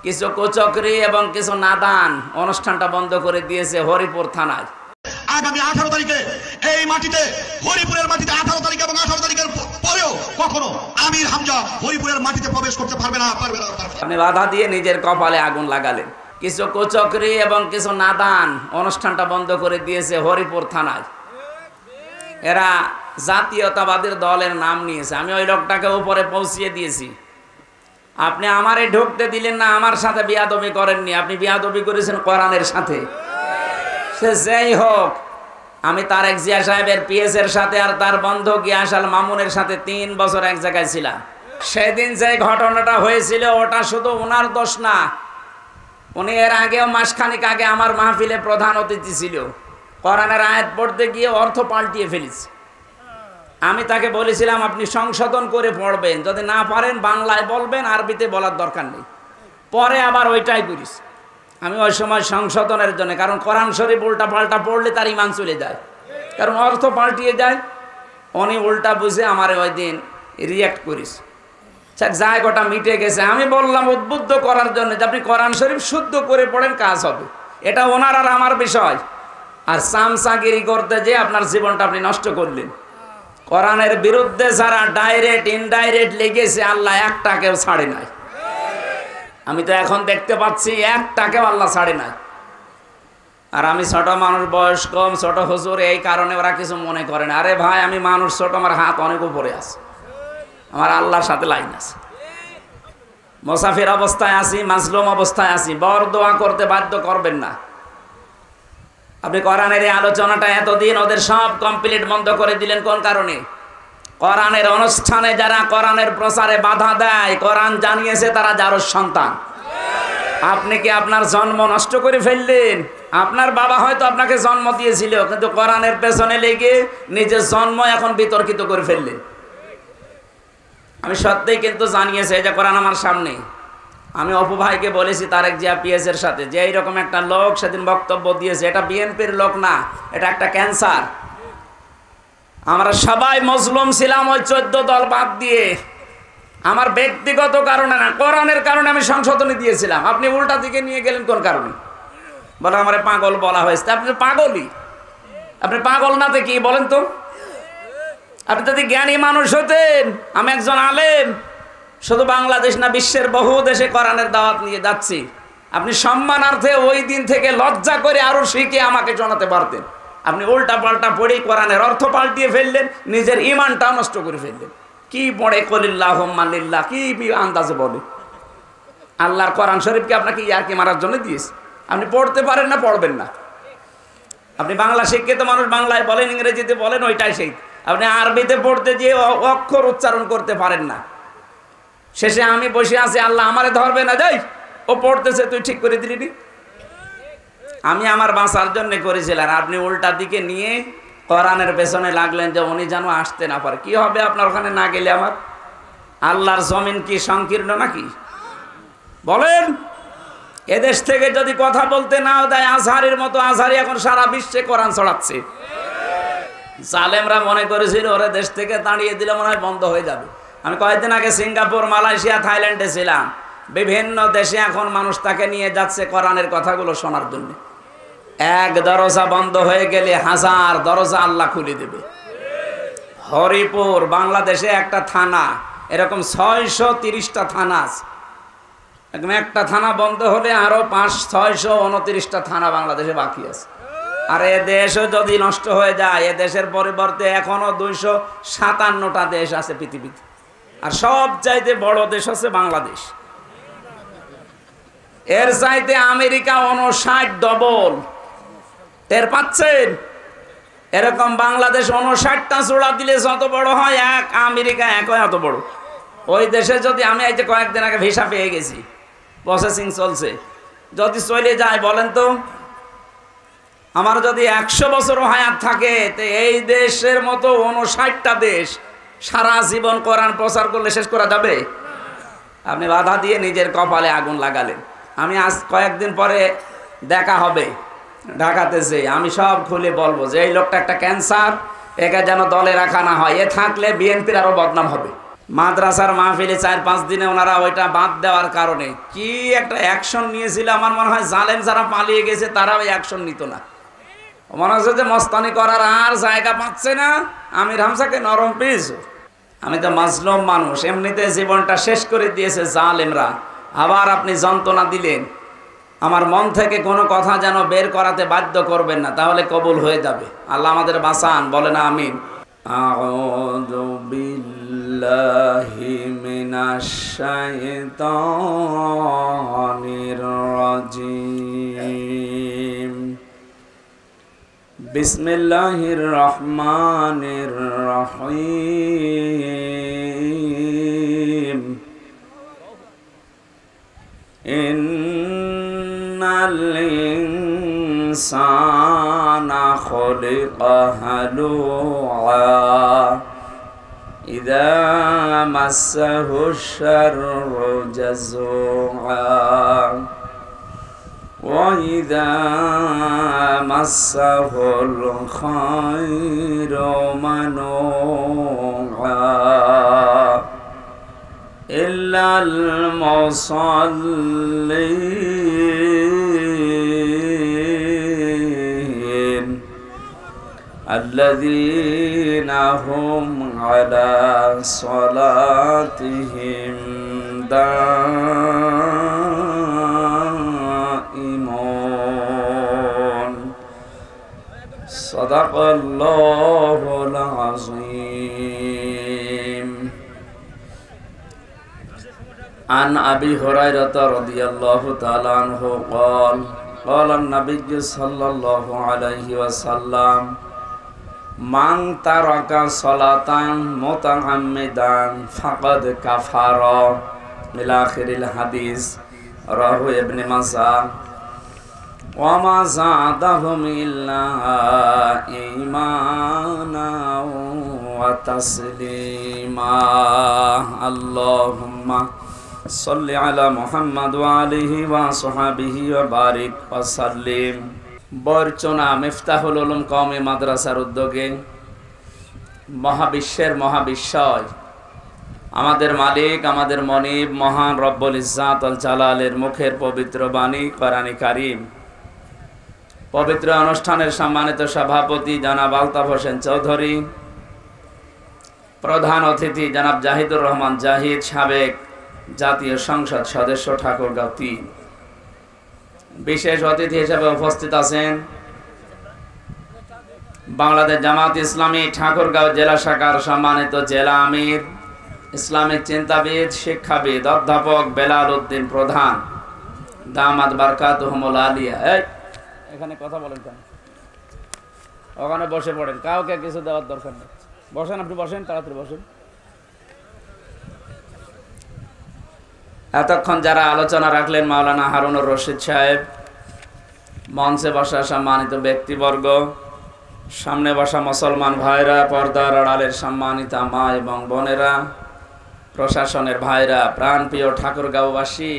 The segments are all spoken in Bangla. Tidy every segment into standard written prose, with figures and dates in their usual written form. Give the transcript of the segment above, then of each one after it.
কিছু কুচক্রী এবং কিছু নাদান অনুষ্ঠানটা বন্ধ করে দিয়েছে হরিপুর থানায়। আগামী 18 তারিখে এই মাটিতে, হরিপুরের মাটিতে 18 তারিখ এবং 18 তারিখের পরেও কখনো আমির হামজা হরিপুরের মাটিতে প্রবেশ করতে পারবে না। আপনি বাধা দিয়ে নিজের কপালে আগুন লাগালেন। কিছু কুচক্রী এবং কিছু নাদান অনুষ্ঠানটা বন্ধ করে দিয়েছে হরিপুর থানায়। এরা জাতীয়তাবাদীর দলের নাম নিয়েছে। আমি ওই লোকটাকে উপরে পৌঁছিয়ে দিয়েছি। আপনি আমারে ঢুকতে দিলেন না, আমার সাথে বিয়াদবি করেননি, আপনি বিয়াদবি করেছেন কোরআনের সাথে। সে যেই হোক, আমি তারেক জিয়া সাহেবের পিএস এর সাথে আর তার বন্ধু গিয়াসাল মামুনের সাথে 3 বছর এক জায়গায় ছিলাম। সেদিন যে ঘটনাটা হয়েছিল ওটা শুধু ওনার দোষ না, উনি এর আগেও মাসখানিক আগে আমার মাহফিলে প্রধান অতিথি ছিল। কোরআনের আয়াত পড়তে গিয়ে অর্থ পাল্টিয়ে ফেলেছে। আমি তাকে বলেছিলাম আপনি সংশোধন করে পড়বেন, যদি না পারেন বাংলায় বলবেন, আরবিতে বলার দরকার নেই। পরে আবার ওইটাই করিস। আমি ওই সময় সংশোধনের জন্য, কারণ কোরআন শরীফ উল্টা পাল্টা পড়লে তার ইমান চলে যায়, কারণ অর্থ পাল্টিয়ে যায়। উনি উল্টা বুঝে আমারে ওই দিন রিয়াক্ট করিস। জায়গাটা মিটে গেছে। আমি বললাম উদ্বুদ্ধ করার জন্য যে আপনি কোরআন শরীফ শুদ্ধ করে পড়েন, কাজ হবে। এটা ওনার আর আমার বিষয়। আর চামচাগিরি করতে যে আপনার জীবনটা আপনি নষ্ট করলেন। কোরআনের বিরুদ্ধে যারা ডাইরেক্ট ইনডাইরেক্ট লেগেছে, আল্লাহ একটাকেও ছাড়ে নাই। আমি তো এখন দেখতে পাচ্ছি একটাকেও আল্লাহ ছাড়ে নাই। আর আমি ছোট মানুষ, বয়স কম, ছোট হুজুর, এই কারণে ওরা কিছু মনে করে না। আরে ভাই, আমি মানুষ ছোট, আমার হাত অনেক উপরে আছে, আমার আল্লাহর সাথে লাইন আছে। মুসাফির অবস্থায় আছি, মাজলুম অবস্থায় আছি, বড় দোয়া করতে বাধ্য করবেন না। আপনি কোরআনের এই আলোচনাটা এতদিন ওদের সব কমপ্লিট বন্ধ করে দিলেন কোন কারণে? কোরআনের অনুষ্ঠানে যারা কোরআনের প্রচারে বাধা দেয়, কোরআন জানিয়েছে তারা জারজ সন্তান। আপনি কি আপনার জন্ম নষ্ট করে ফেললেন? আপনার বাবা হয়তো আপনাকে জন্ম দিয়েছিল, কিন্তু কোরআনের পেছনে লেগে নিজের জন্ম এখন বিতর্কিত করে ফেললেন। আমি সত্যিই কিন্তু জানিয়েছি এই যে কোরআন আমার সামনে। আমি অপু ভাইকে বলেছি তারেক জিয়া পিএস এর সাথে, যে এইরকম একটা লোক সেদিন বক্তব্য দিয়েছে, এটা বিএনপির লোক না, এটা একটা ক্যান্সার। আমরা সবাই মজলুম ছিলাম ওই 14 দল বাদ দিয়ে। আমার ব্যক্তিগত কারণে না, কোরআনের কারণে আমি সংশোধনী দিয়েছিলাম। আপনি উল্টা দিকে নিয়ে গেলেন কোন কারণে? বলে আমারে পাগল বলা হয়েছে। আপনি পাগলই, আপনি পাগল না তো কি বলেন তো? আপনি যদি জ্ঞানী মানুষ হতেন, আমি একজন আলেম, শুধু বাংলাদেশ না বিশ্বের বহু দেশে কোরআনের দাওয়াত নিয়ে যাচ্ছি। আপনি সম্মানার্থে ওই দিন থেকে লজ্জা করে আরো শিখে আমাকে জানাতে পারতেন। আপনি উল্টা পাল্টা পড়ে কোরআনের অর্থ পাল্টিয়ে ফেললেন, নিজের ইমানটা নষ্ট করে ফেললেন। কি পড়ে কলিল্লাহুম্মা লিল্লাহ, কি আন্দাজে বলে? আল্লাহর কোরআন শরীফকে আপনাকে ইয়ারকি মারার জন্য দিয়েছে। আপনি পড়তে পারেন না, পড়বেন না। আপনি বাংলা শিক্ষিত মানুষ, বাংলায় বলেন, ইংরেজিতে বলেন, ওইটাই শিখ। আপনি আরবিতে পড়তে গিয়ে অক্ষর উচ্চারণ করতে পারেন না। শেষে আমি বসে আছি, আল্লাহ আমারে ধরবে না, যাই ও পড়তেছে, তুই ঠিক করে দিলি। আমি আমার বাঁচার জন্য করেছিলাম, আপনি উল্টা দিকে নিয়ে কোরআনের পেছনে লাগলেন যে উনি যেন আসতে না পারে। কি হবে আপনার ওখানে না গেলে? আমার আল্লাহর জমিন কি সংকীর্ণ নাকি? বলেন, এদেশ থেকে যদি কথা বলতে নাও দেয়, আজহারের মতো আজহারি এখন সারা বিশ্বে কোরআন ছড়াচ্ছে। জালেমরা মনে করেছিল ওরা দেশ থেকে তাড়িয়ে দিলে মনে হয় বন্ধ হয়ে যাবে। আমি কয়েকদিন আগে সিঙ্গাপুর, মালয়েশিয়া, থাইল্যান্ডে ছিলাম। বিভিন্ন দেশে এখন মানুষ তাকে নিয়ে যাচ্ছে কোরআনের কথাগুলো শোনার জন্য। এক দরজা বন্ধ হয়ে গেলে 1000 দরজা আল্লাহ খুলে দেবে। হরিপুর বাংলাদেশে একটা থানা, এরকম 630টা থানা আছে। একটা থানা বন্ধ হলে আরো 629টা থানা বাংলাদেশে বাকি আছে। আর এ দেশও যদি নষ্ট হয়ে যায়, এ দেশের পরিবর্তে এখনো 257টা দেশ আছে পৃথিবীতে। আর সব চাইতে বড় দেশ হচ্ছে বাংলাদেশ। এর চাইতে আমেরিকা 59 ডবল। টের পাচ্ছেন? এরকম বাংলাদেশ 59টা চূড়া দিলে যত বড় হয়, এক আমেরিকা একই এত বড়। ওই দেশে যদি আমি এই যে কয়েকদিন আগে ভিসা পেয়ে গেছি, প্রসেসিং চলছে, যদি চলে যায়, বলেন তো আমার যদি 100 বছরও হায়াত থাকে, তো এই দেশের মতো 59টা দেশ সারা জীবন কোরআন প্রচার করলে শেষ করা যাবে? আপনি বাধা দিয়ে নিজের কপালে আগুন লাগালেন। আমি আজ কয়েকদিন পরে দেখা হবে ঢাকাতে, যে আমি সব খুলে বলবো যে এই লোকটা একটা ক্যান্সার, একে যেন দলে রাখা না হয়। এ থাকলে বিএনপির আরো বদনাম হবে। মাদ্রাসার মাহফিলে 4-5 দিনে ওনারা ওইটা বাদ দেওয়ার কারণে কি একটা অ্যাকশন নিয়েছিল। আমার মনে হয় জালেম যারা পালিয়ে গেছে তারা ওই অ্যাকশন নিত না। মনে হচ্ছে যে মস্তানি করার আর জায়গা পাচ্ছে না, আমির হামজাকে নরম পেয়েছো। আমি তো মাজলুম মানুষ, এমনিতে জীবনটা শেষ করে দিয়েছে জালেমরা, আবার আপনি যন্ত্রণা দিলেন। আমার মন থেকে কোনো কথা যেন বের করাতে বাধ্য করবেন না, তাহলে কবুল হয়ে যাবে। আল্লাহ আমাদের বাঁচান, বলেন আমিন। আউযু বিল্লাহি মিনাশ শাইতানির রাজিম। বিসমিল্লাহির রহমানির রহিম। ইন্নাল ইনসানা খুলিকা হালুআ ইযা মাসসাহু শাররু জাযুআ ওয়া ইযা মাসসাহুল খায়রু মানুআ ইল্লাল মুসাল্লিন আল্লাযীনা হুম আলা সালাতিহিম দাঈমুন। সাদাকাল্লাহুল আযীম। عن أبي هريرة رضي الله تعالى عنه قال قال النبي صلى الله عليه وسلم من ترك صلاة متعمدا فقد كفر إلى آخر الحديث رواه ابن ماجه وما زادهم إلا إيمانا وتسليما اللهم صل على محمد وآله وصحبه وبارك وسلم। বরচনা মিফতাহুল উলুম কওমি মাদ্রাসার উদ্যোগে মহাবিশ্বের মহাবিশ্বয় আমাদের মালিক আমাদের মনিব মহান রব্বুল ইজ্জাত আল জালালের মুখের পবিত্র বাণী কোরআনে কারীম। পবিত্র অনুষ্ঠানের সম্মানিত সভাপতি জনাব আলতাফ হোসেন চৌধুরী, প্রধান অতিথি জনাব জাহিদুর রহমান জাহিদ, সাবেক জাতীয় সংসদ সদস্য ঠাকুরগাঁও 3। বিশেষ অতিথি হিসেবে উপস্থিত আছেন বাংলাদেশ জামাত ইসলামী ঠাকুরগাঁও জেলা শাখার সম্মানিত জেলা আমির, ইসলামিক চিন্তাবিদ, শিক্ষাবিদ অধ্যাপক বেলাল উদ্দিন প্রধান, দামাত বারকাতুহুমুল আলিয়া। এখানে কথা বলেন কেন? ওখানে বসে পড়েন, কাউকে কিছু দেওয়ার দরকার নেই। বসেন, আপনি বসেন, তাড়াতাড়ি বসেন। এতক্ষণ যারা আলোচনা রাখলেন মাওলানা হারুনুর রশিদ সাহেব, মঞ্চে বসা সম্মানিত ব্যক্তিবর্গ, সামনে বসা মুসলমান ভাইরা, পর্দার আড়ালের সম্মানিত মা এবং বোনেরা, প্রশাসনের ভাইরা, প্রাণপ্রিয় ঠাকুরগাঁওবাসী,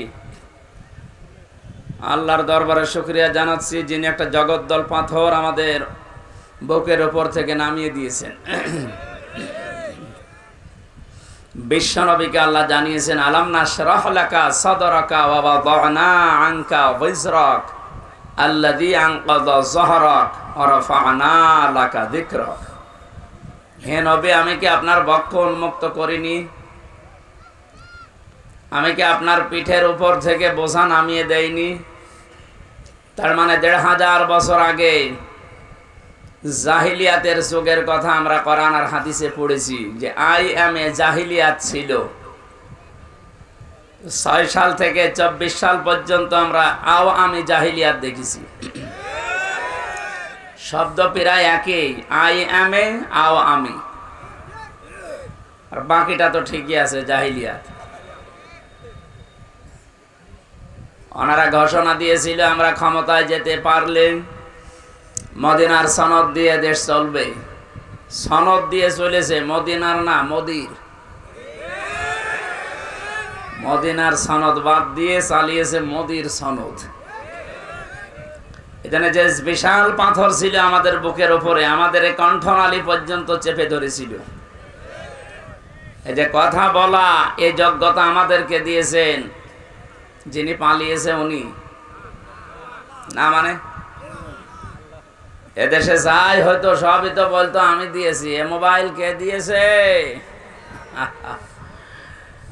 আল্লাহর দরবারে শুকরিয়া জানাচ্ছি যিনি একটা জগদ্দল পাথর আমাদের বুকের উপর থেকে নামিয়ে দিয়েছেন। বিশ্বনবীকে আল্লাহ জানিয়েছেন আলাম নাশরাহ লাকা সাদরাকা ওয়া ওয়াদানা আনকা ওয়িজরাক আল্লাযী আনকাযা যহরাক ওয়া রাফা'না লাকা যিকরাক। হে নবী, আমি কি আপনার বক্ষ উন্মুক্ত করিনি? আমি কি আপনার পিঠের উপর থেকে বোঝা নামিয়ে দেইনি? তার মানে ১৫০০ বছর আগে জাহিলিয়াতের যুগের কথা আমরা কোরআন আর হাদিসে পড়েছি যে আইএমএ জাহিলিয়াত ছিল। ৬ সাল থেকে ২৪ সাল পর্যন্ত আমরা আওয়ামী জাহিলিয়াত দেখেছি। শব্দ প্রায় একই, আইএমএ আওয়ামী, আর বাকিটা তো ঠিকই আছে জাহিলিয়াত। ওনারা ঘোষণা দিয়েছিল আমরা ক্ষমতায় যেতে পারলে মদিনার সনদ দিয়ে দেশ চলবে। সনদ দিয়ে চলেছে, মদিনার না, মোদির। মদিনার সনদ বাদ দিয়ে চালিয়েছে মোদির সনদ। এখানে যে বিশাল পাথর ছিল আমাদের বুকের উপরে, আমাদের এই কণ্ঠনালী পর্যন্ত চেপে ধরেছিল। এই যে কথা বলা, এই যোগ্যতা আমাদেরকে দিয়েছেন যিনি পালিয়েছে উনি না, মানে এদেশে যাই হয়তো সবই তো বলতো আমি দিয়েছি, এ মোবাইল কে দিয়েছে।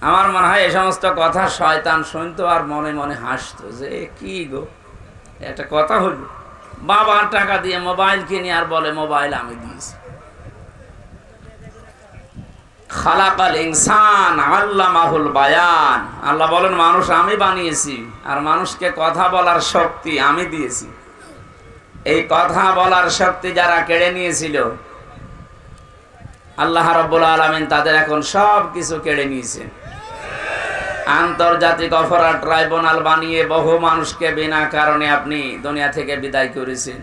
আমার মনে হয় এই সমস্ত কথা শয়তান শুনতো আর মনে মনে হাসতো যে কি গো, একটা কথা হইল, বাবার টাকা দিয়ে মোবাইল কিনে আর বলে মোবাইল আমি দিয়েছি। খালাকাল ইনসান আল্লামাহুল বায়ান, আল্লাহ বলেন মানুষ আমি বানিয়েছি আর মানুষকে কথা বলার শক্তি আমি দিয়েছি। এই কথা বলার শক্তি যারা কেড়ে নিয়েছিল আল্লাহ রাব্বুল আলামিন তাদের এখন সব কিছু কেড়ে নিয়েছেন। আন্তর্জাতিক অপরাধ ট্রাইব্যুনাল বানিয়ে বহু মানুষকে বিনা কারণে আপনি দুনিয়া থেকে বিদায় করেছেন।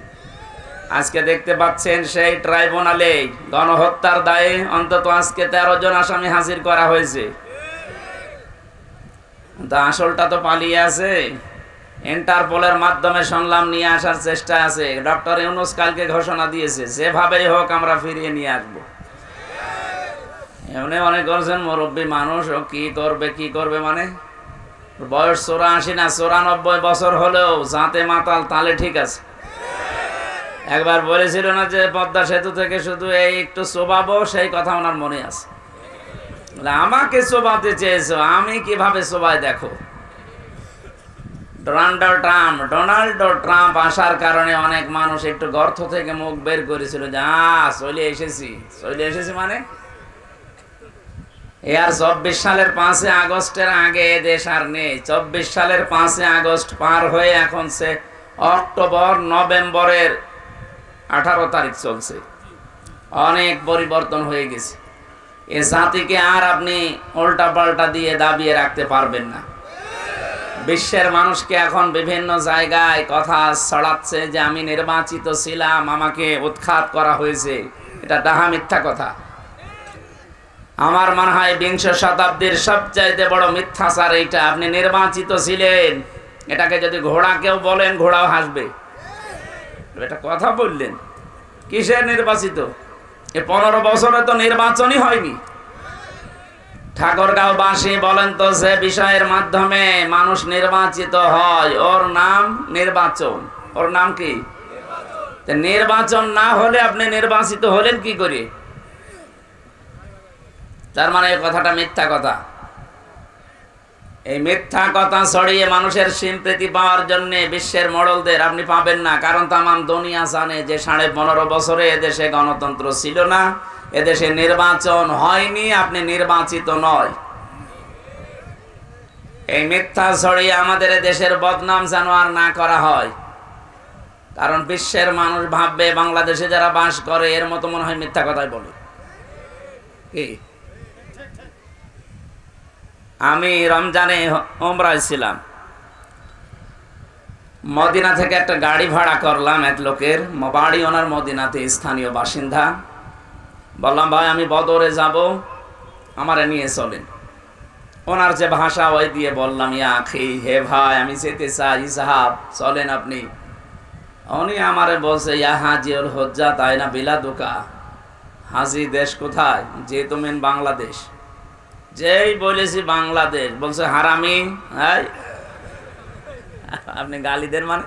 আজকে দেখতে পাচ্ছেন সেই ট্রাইব্যুনালে গণহত্যার দায়ে অন্তত আজকে 13 জন আসামি হাজির করা হয়েছে। আসলটা তো পালিয়ে আছে। ইন্টারপোলের মাধ্যমে শুনলাম নিয়ে আসার চেষ্টা আছে। ডক্টর ইউনূস কালকে ঘোষণা দিয়েছে যেভাবেই হোক আমরা ফিরিয়ে নিয়ে আসবো। এমনি অনেক করছেন মুরব্বী মানুষ, ও কি করবে মানে বয়স 84 না 94 বছর হলেও জাতে মাতাল তালে ঠিক আছে। একবার বলেছিল না যে পদ্মা সেতু থেকে শুধু এই একটু চোবাবো, সেই কথা ওনার মনে আছে। আমাকে চোবাতে চেয়েছো, আমি কিভাবে চোবাই দেখো। ডোনাল্ড ট্রাম্প আসার কারণে অনেক মানুষ একটু গর্ত থেকে মুখ বের করেছিল যে চলে এসেছি মানে আর 24 সালের 5 আগস্টের আগে দেশ আর নেই। 24 সালের 5 আগস্ট পার হয়ে এখন সে অক্টোবর নভেম্বরের 18 তারিখ চলছে। অনেক পরিবর্তন হয়ে গেছে। এ জাতিকে আর আপনি উল্টা পাল্টা দিয়ে দাবিয়ে রাখতে পারবেন না। বিশ্বের মানুষকে এখন বিভিন্ন জায়গায় কথা ছড়াচ্ছে যে আমি নির্বাচিত ছিলাম, আমাকে উৎখাত করা হয়েছে। এটা ডাহা মিথ্যা কথা। আমার মনে হয় 20 শতাব্দীর সবচাইতে বড় মিথ্যাচার এইটা। আপনি নির্বাচিত ছিলেন, এটাকে যদি ঘোড়া কেউ বলেন ঘোড়াও হাসবে। এটা কথা বললেন, কিসের নির্বাচিত? এ 15 বছরে তো নির্বাচনই হয়নি। ঠাকুরগাঁওবাসী বলেন তো, যে বিষয়ের মাধ্যমে মানুষ নির্বাচিত হয় ওর নাম নির্বাচন। ওর নাম কি? নির্বাচন না হলে আপনি নির্বাচিত হলেন কি করে? তার মানে এই কথাটা মিথ্যা কথা। এই মিথ্যা কথা ছড়িয়ে মানুষের সিম্পেথি পাওয়ার জন্য বিশ্বের মোড়লদের আপনি পাবেন না। কারণ তামাম দুনিয়া জানে যে 15.5 বছরে এদেশে গণতন্ত্র ছিল না, এদেশে নির্বাচন হয়নি, আপনি নির্বাচিত নয়। এই মিথ্যা ছড়িয়ে আমাদের দেশের বদনাম যেন আর না করা হয়। কারণ বিশ্বের মানুষ ভাববে বাংলাদেশে যারা বাস করে এর মতো মনে হয় মিথ্যা কথাই বলে। কি আমি রমজানে উমরায় ছিলাম, মদিনা থেকে একটা গাড়ি ভাড়া করলাম। এক লোকের বাড়ি ওনার মদিনাতে, স্থানীয় বাসিন্দা। বললাম ভাই আমি বদরে যাব, আমারে নিয়ে চলেন। ওনার যে ভাষা ওই দিয়ে বললাম ইয়া আখি, হে ভাই আমি যেতে চাই, সাহাব চলেন আপনি। উনি আমারে বলছে ইয়া হাজিউল হজ্জা তাই না বিলাদুকা, হাজি দেশ কোথায়? যে তুমি বাংলাদেশ। যেই বলেছি বাংলাদেশ বলছে হারামি। আপনি গালিদের মানে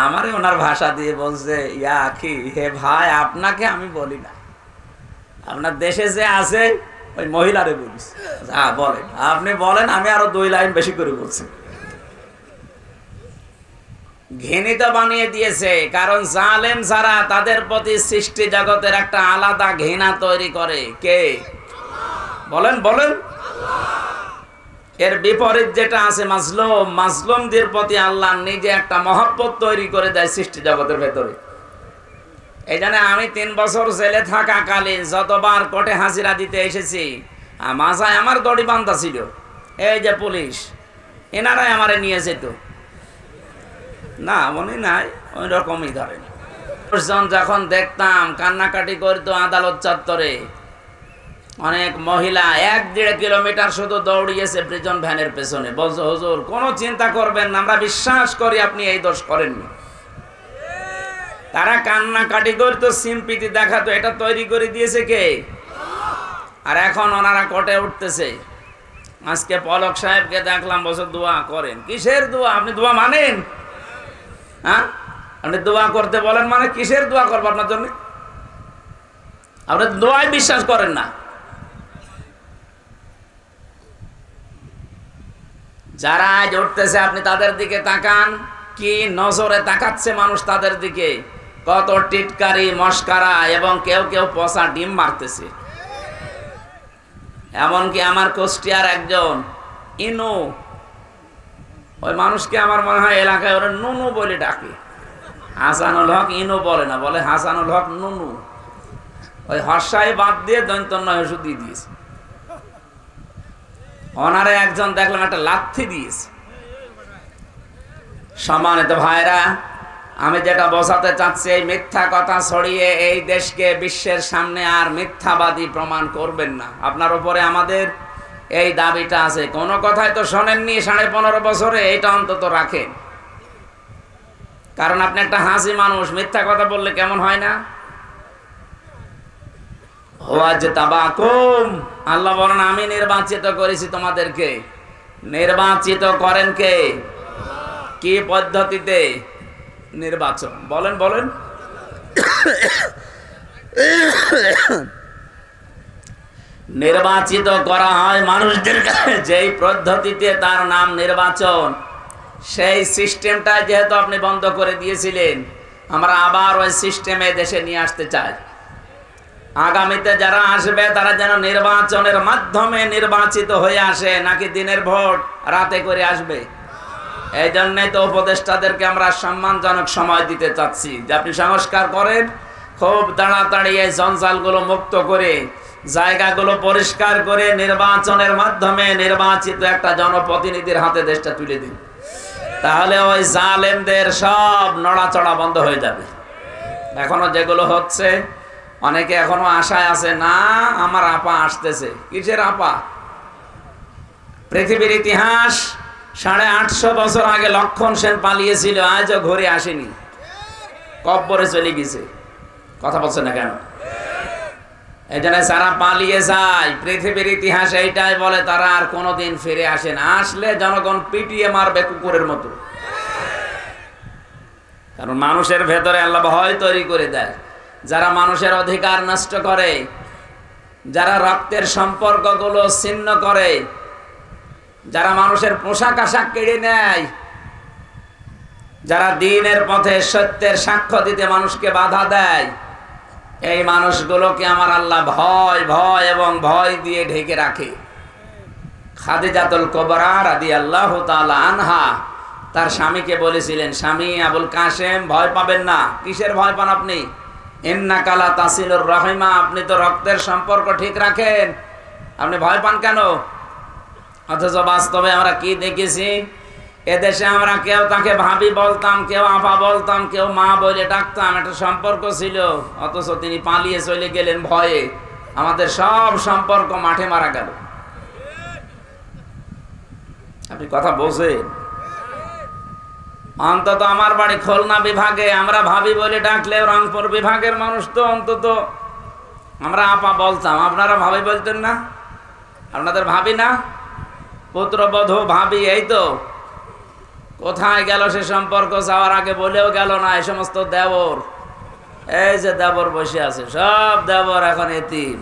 আমারে ওনার ভাষা দিয়ে বলছে ইয়া আখি, হে ভাই আপনাকে আমি বলি না, আপনার দেশে যে আছে ওই মহিলারে বলিস। বলেন, আপনি বলেন, আমি আরো 2 লাইন বেশি করে বলছি। ঘৃণিত বানিয়ে দিয়েছে। কারণ জালেম যারা তাদের প্রতি সৃষ্টি জগতের একটা আলাদা ঘৃণা তৈরি করে। কে? বলেন বলেন। এর বিপরীত যেটা আছে মাজলুম, মাজলুমদের প্রতি আল্লাহ নিজে একটা মহব্বত তৈরি করে দেয় সৃষ্টি জগতের ভেতরে। এই জন্য আমি 3 বছর জেলে থাকাকালীন যতবার কোর্টে হাজিরা দিতে এসেছি, মাথায় আমার দড়ি বান্ধা ছিল। এই যে পুলিশ, এনারাই আমারে নিয়ে যেত না, মনে নাই ওই রকমই ধরেন। যখন দেখতাম কান্নাকাটি করতো আদালত চত্বরে, অনেক মহিলা 1-1.5 কিলোমিটার শুধু দৌড়িয়েছে প্রিজন ভ্যানের পেছনে। বলছো হুজুর কোনো চিন্তা করবেন না, আমরা বিশ্বাস করি আপনি এই দোষ করেননি। তারা কান্নাকাটি করতো, সিম্পিতি দেখাতো। এটা তৈরি করে দিয়েছে কে? আর এখন ওনারা কোর্টে উঠতেছে। আজকে পলক সাহেবকে দেখলাম বছর দোয়া করেন। কিসের দোয়া? আপনি দোয়া মানেন? হ্যাঁ, আপনি দোয়া করতে বলেন মানে কিসের দোয়া করবো আপনার জন্য? আপনি দোয়ায় বিশ্বাস করেন না। যারা আজ উঠতেছে আপনি তাদের দিকে তাকান, কি নজরে তাকাচ্ছে মানুষ তাদের দিকে, কত টিটকারি মস্কারা, এবং কেউ কেউ পচা ডিম মারতেছে। এমনকি আমার কুষ্টিয়ার একজন ইনু, ওই মানুষকে আমার মনে হয় এলাকায় ওরা নুনু বলে ডাকে। হাসানুল হক ইনু বলে না, বলে হাসানুল হক নুনু। ওই হর্ষায় বাদ দিয়ে দৈন্তন্য ওষুধ দিয়ে দিয়েছে। ওনারে একজন দেখলাম একটা লাথি দিয়েছে। সম্মানিত ভাইরা, আমি যেটা বোঝাতে চাচ্ছি, এই মিথ্যা কথা ছড়িয়ে এই দেশকে বিশ্বের সামনে আর মিথ্যাবাদী প্রমাণ করবেন না। আপনার উপরে আমাদের এই দাবিটা আছে। কোনো কথাই তো শোনেননি 15.5 বছরে, এটা অন্তত রাখেন। কারণ আপনি একটা হাসি মানুষ, মিথ্যা কথা বললে কেমন হয় না? আল্লাহ বলেন আমি নির্বাচিত করেছি তোমাদেরকে। নির্বাচিত করেন কে? কি পদ্ধতিতে নির্বাচন? বলেন বলেন। নির্বাচিত করা হয় মানুষদের যেই পদ্ধতিতে, তার নাম নির্বাচন। সেই সিস্টেমটা যেহেতু আপনি বন্ধ করে দিয়েছিলেন, আমরা আবার ওই সিস্টেমে দেশে নিয়ে আসতে চাই। আগামীতে যারা আসবে তারা যেন নির্বাচনের মাধ্যমে নির্বাচিত হয়ে আসে, নাকি দিনের ভোট রাতে করে আসবে। এই জন্যই তো উপদেষ্টাদেরকে আমরা সম্মানজনক সময় দিতে চাচ্ছি, যে আপনি সংস্কার করেন, খুব তাড়াতাড়ি এই জঞ্জালগুলো মুক্ত করে জায়গাগুলো পরিষ্কার করে নির্বাচনের মাধ্যমে নির্বাচিত একটা জনপ্রতিনিধির হাতে দেশটা তুলে দিন। তাহলে ওই জালেমদের সব নড়াচড়া বন্ধ হয়ে যাবে। এখনো যেগুলো হচ্ছে, অনেকে এখনো আশায় আছে, না আমার আপা আসতেছে। কিসের আপা? পৃথিবীর ইতিহাস 850 বছর আগে লক্ষণ সেন পালিয়েছিল, আজও ঘুরে আসেনি, কব্বরে চলে গেছে। কথা বলছে না কেন? এই জন্য যারা পালিয়ে যায়, পৃথিবীর ইতিহাস এইটাই বলে, তারা আর কোনোদিন ফিরে আসে না। আসলে জনগণ পিটিয়ে মারবে কুকুরের মতো। কারণ মানুষের ভেতরে আল্লাহ ভয় তৈরি করে দেয়। যারা মানুষের অধিকার নষ্ট করে, যারা রক্তের সম্পর্কগুলো ছিন্ন করে, যারা মানুষের পোশাক আশাক কেড়ে নেয়, যারা দ্বীনের পথে সত্যের সাক্ষ্য দিতে মানুষকে বাধা দেয়, এই মানুষগুলোকে আমার আল্লাহ ভয় ভয় এবং ভয় দিয়ে ঢেকে রাখে। খাদিজাতুল কুবরা রাদিয়াল্লাহু তাআলা আনহা তার স্বামীকে বলেছিলেন, স্বামী আবুল কাসেম, ভয় পাবেন না। কিসের ভয় পান আপনি? ইন্নাকা লা তাসিলুর রাহিমা, আপনি তো রক্তের সম্পর্ক ঠিক রাখেন, আপনি ভয় পান কেন? অথচ বাস্তবে আমরা কি দেখেছি, এদেশে আমরা কেউ তাকে ভাবি বলতাম, কেউ আপা বলতাম, কেউ মা বলে ডাকতাম, একটা সম্পর্ক ছিল। অথচ তিনি পালিয়ে চলে গেলেন ভয়ে, আমাদের সব সম্পর্ক মাঠে মারা গেল। আপনি কথা বোঝেন? অন্তত আমার বাড়ি খুলনা বিভাগে, আমরা ভাবি বলে ডাকলেও রংপুর বিভাগের মানুষ তো অন্তত আমরা আপা বলতাম। আপনারা ভাবি বলতেন না? আপনাদের ভাবি না? পুত্রবধূ ভাবি, এই তো। কোথায় গেল সে সম্পর্ক? যাওয়ার আগে বলেও গেল না। এই সমস্ত দেবর, এই যে দেবর বসে আছে, সব দেবর এখন এতিম।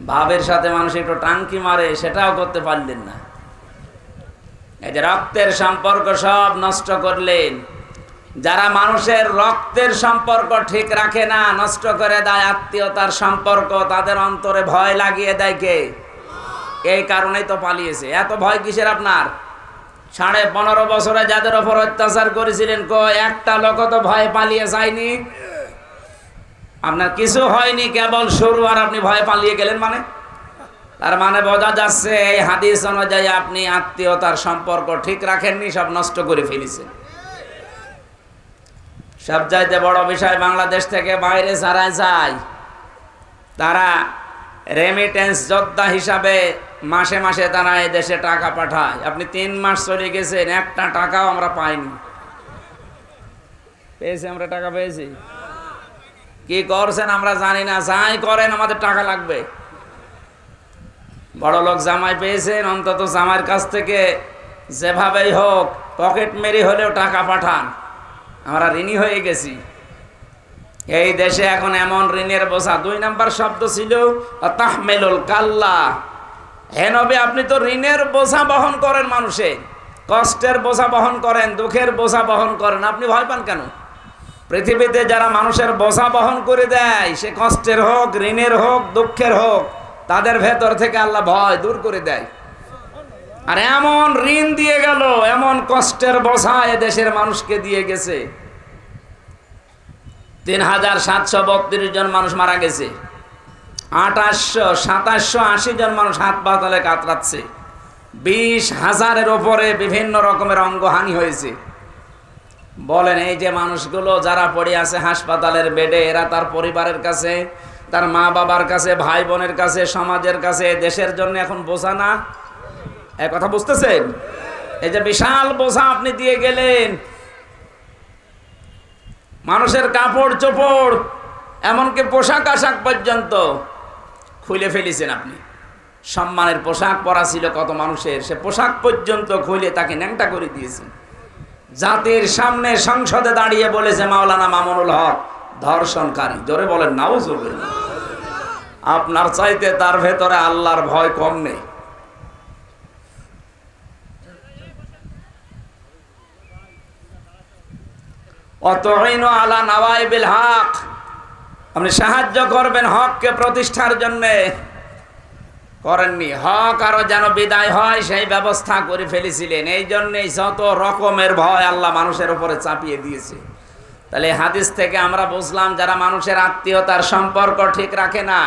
ভাবের সাথে মানুষ একটু টাঙ্কি মারে, সেটাও করতে পারলেন না। এই যে রক্তের সম্পর্ক সব নষ্ট করলেন। যারা মানুষের রক্তের সম্পর্ক ঠিক রাখে না, নষ্ট করে দেয় আত্মীয়তার সম্পর্ক, তাদের অন্তরে ভয় লাগিয়ে দেয় কে? এই কারণেই তো পালিয়েছে। এত ভয় কিসের আপনার? 15.5 বছরে যাদের ওপর অত্যাচার করেছিলেন, একটা লোক তো ভয়ে পালিয়ে যায়নি। আপনার কিছু হয়নি, কেবল শুরু, আর আপনি ভয়ে পালিয়ে গেলেন। মানে তার মানে বোঝা যাচ্ছে এই হাদিস অনুযায়ী আপনি আত্মীয়তার সম্পর্ক ঠিক রাখেননি, সব নষ্ট করে ফেলেছেন। সবচাইতে বড় বিষয়, বাংলাদেশ থেকে বাইরে যারা যায়, তারা রেমিটেন্স যোদ্ধা হিসাবে মাসে মাসে তারা এই দেশে টাকা পাঠায়। আপনি 3 মাস চলে গেছেন, একটা টাকাও আমরা পাইনি। পেয়েছি? আমরা টাকা পেয়েছি? কি করছেন আমরা জানি না, যাই করেন আমাদের টাকা লাগবে। বড় লোক জামাই পেয়েছেন, অন্তত জামাইয়ের কাছ থেকে যেভাবেই হোক পকেট মেরি হলেও টাকা পাঠান, আমরা ঋণী হয়ে গেছি। এই দেশে এখন এমন ঋণের বোঝা। 2 নাম্বার শব্দ ছিল তাহমিলুল কাল্লা। হে নবী, আপনি তো ঋণের বোঝা বহন করেন, মানুষের কষ্টের বোঝা বহন করেন, দুঃখের বোঝা বহন করেন, আপনি ভয় পান কেন? পৃথিবীতে যারা মানুষের বোঝা বহন করে দেয়, সে কষ্টের হোক, ঋণের হোক, দুঃখের হোক, তাদের ভেতর থেকে আল্লাহ ভয় দূর করে দেয়। আর এমন ঋণ দিয়ে গেল, এমন কষ্টের বোঝা এ দেশের মানুষকে দিয়ে গেছে। 3732 জন মানুষ মারা গেছে, 2780 জন মানুষ হাত পাতালে কাতরাচ্ছে, 20,000-এর ওপরে বিভিন্ন রকমের অঙ্গহানি হয়েছে। বলেন, এই যে মানুষগুলো যারা পড়ে আছে হাসপাতালের বেডে, এরা তার পরিবারের কাছে, তার মা বাবার কাছে, ভাই বোনের কাছে, সমাজের কাছে, দেশের জন্য এখন বোঝা না? এক কথা বুঝতেছেন? এই যে বিশাল বোঝা আপনি দিয়ে গেলেন, মানুষের কাপড় চোপড়, এমনকি পোশাক আশাক পর্যন্ত খুলে ফেলেছেন আপনি। সম্মানের পোশাক পরা ছিল কত মানুষের, সে পোশাক পর্যন্ত খুলে তাকে ন্যাংটা করে দিয়েছেন। জাতির সামনে সংসদে দাঁড়িয়ে বলেছে মাওলানা মামুনুল হক ধর্ষণকারী। জোরে বলেন নাউজুবিল্লাহ। আপনার চাইতে তার ভেতরে আল্লাহর ভয় কম নেই। অতঈনু আলা নাওয়াইবিল হক, আপনি সাহায্য করবেন হককে প্রতিষ্ঠার জন্য, করেননি। হক আরো যেন বিদায় হয় সেই ব্যবস্থা করে ফেলেছিলেন। এই জন্যই যত রকমের ভয় আল্লাহ মানুষের উপরে চাপিয়ে দিয়েছে। তাহলে হাদিস থেকে আমরা বুঝলাম, যারা মানুষের আত্মীয়তার সম্পর্ক ঠিক রাখে না,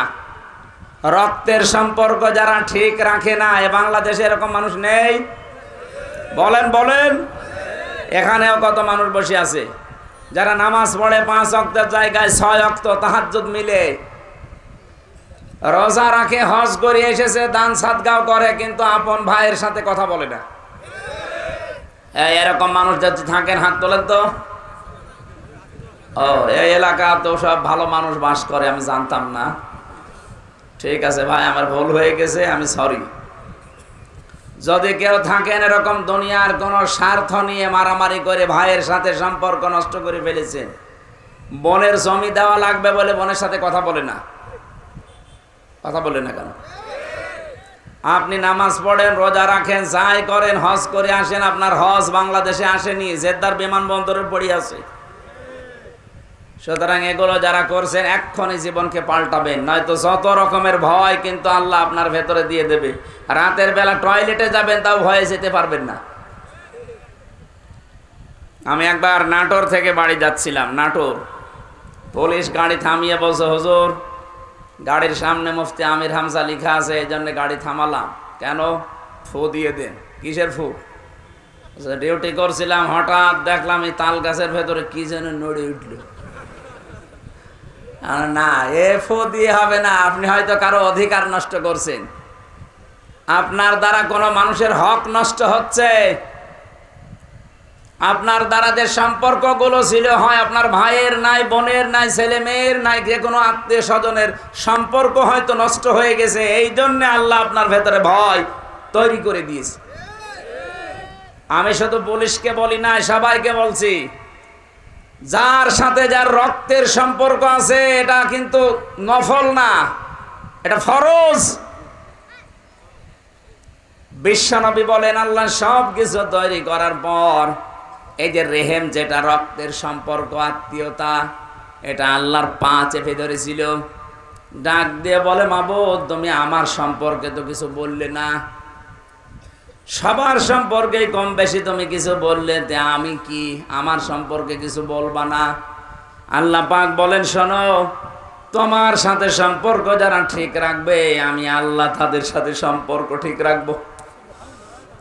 রক্তের সম্পর্ক যারা ঠিক রাখে না, এ বাংলাদেশে এরকম মানুষ নেই? বলেন বলেন। এখানেও কত মানুষ বসে আছে যারা নামাজ পড়ে 5 ওয়াক্তের জায়গায় 6 ওয়াক্ত তাহাজ্জুদ মিলে, রোজা রাখে, হজ করে এসেছে, দান সাদগাও করে, কিন্তু আপন ভাইয়ের সাথে কথা বলে না। এরকম মানুষ যদি থাকেন হাত তোলেন তো। ও, এই এলাকা তো সব ভালো মানুষ বাস করে, আমি জানতাম না। ঠিক আছে ভাই, আমার ভুল হয়ে গেছে, আমি সরি। যদি কেউ থাকেন এরকম দুনিয়ার কোন স্বার্থ নিয়ে মারামারি করে ভাইয়ের সাথে সম্পর্ক নষ্ট করে ফেলেছেন, বোনের জমি দেওয়া লাগবে বলে বোনের সাথে কথা বলে না, কথা বলে না কেন? আপনি নামাজ পড়েন, রোজা রাখেন, যাই করেন, হজ করে আসেন, আপনার হজ বাংলাদেশে আসেনি, জেদ্দার বিমানবন্দরে পড়ে আছে। সুতরাং এগুলো যারা করছেন এক্ষুনি জীবনকে পাল্টাবেন, নয়তো যত রকমের ভয় কিন্তু আল্লাহ আপনার ভেতরে দিয়ে দেবে। রাতের বেলা টয়লেটে যাবেন, তাও ভয়ে যেতে পারবেন না। আমি একবার নাটোর থেকে বাড়ি যাচ্ছিলাম, নাটোর পুলিশ গাড়ি থামিয়ে বলছে, হুজুর গাড়ির সামনে মুফতি আমির হামজা লেখা আছে, এই জন্য গাড়ি থামালাম। কেন? ফু দিয়ে দেন। কিসের ফু? ডিউটি করছিলাম, হঠাৎ দেখলাম এই তাল গাছের ভেতরে কি যেন নড়ে উঠল। না, এ ফু দিয়ে হবে না, আপনি হয়তো কারো অধিকার নষ্ট করছেন, আপনার দ্বারা কোনো মানুষের হক নষ্ট হচ্ছে। আপনার দ্বারা যে সম্পর্কগুলো ছিল, হয় আপনার ভাইয়ের নাই, বোনের নাই, ছেলে মেয়ের নাই, যে কোনো আত্মীয় স্বজনের সম্পর্ক হয়তো নষ্ট হয়ে গেছে। এই জন্য আল্লাহ আপনার ভেতরে ভয় তৈরি করে দিয়েছে। আমি শুধু পুলিশকে বলি না, সবাইকে বলছি, যার সাথে যার রক্তের সম্পর্ক আছে, এটা কিন্তু নফল না, এটা ফরজ। বিশ্বনবী বলেন, আল্লাহ সব কিছু তৈরি করার পর এই যে রেহেম, যেটা রক্তের সম্পর্ক, আত্মীয়তা, এটা আল্লাহর পা চেপে ধরেছিল। ডাক দিয়ে বলে, মাবুদ তুমি আমার সম্পর্কে তো কিছু বললে না, সবার সম্পর্কে কম বেশি তুমি কিছু বললে, আমি কি আমার সম্পর্কে কিছু বলবা না? আল্লাহ পাক বলেন, শোনো, তোমার সাথে সম্পর্ক যারা ঠিক রাখবে, আমি আল্লাহ তাদের সাথে সম্পর্ক ঠিক রাখবো।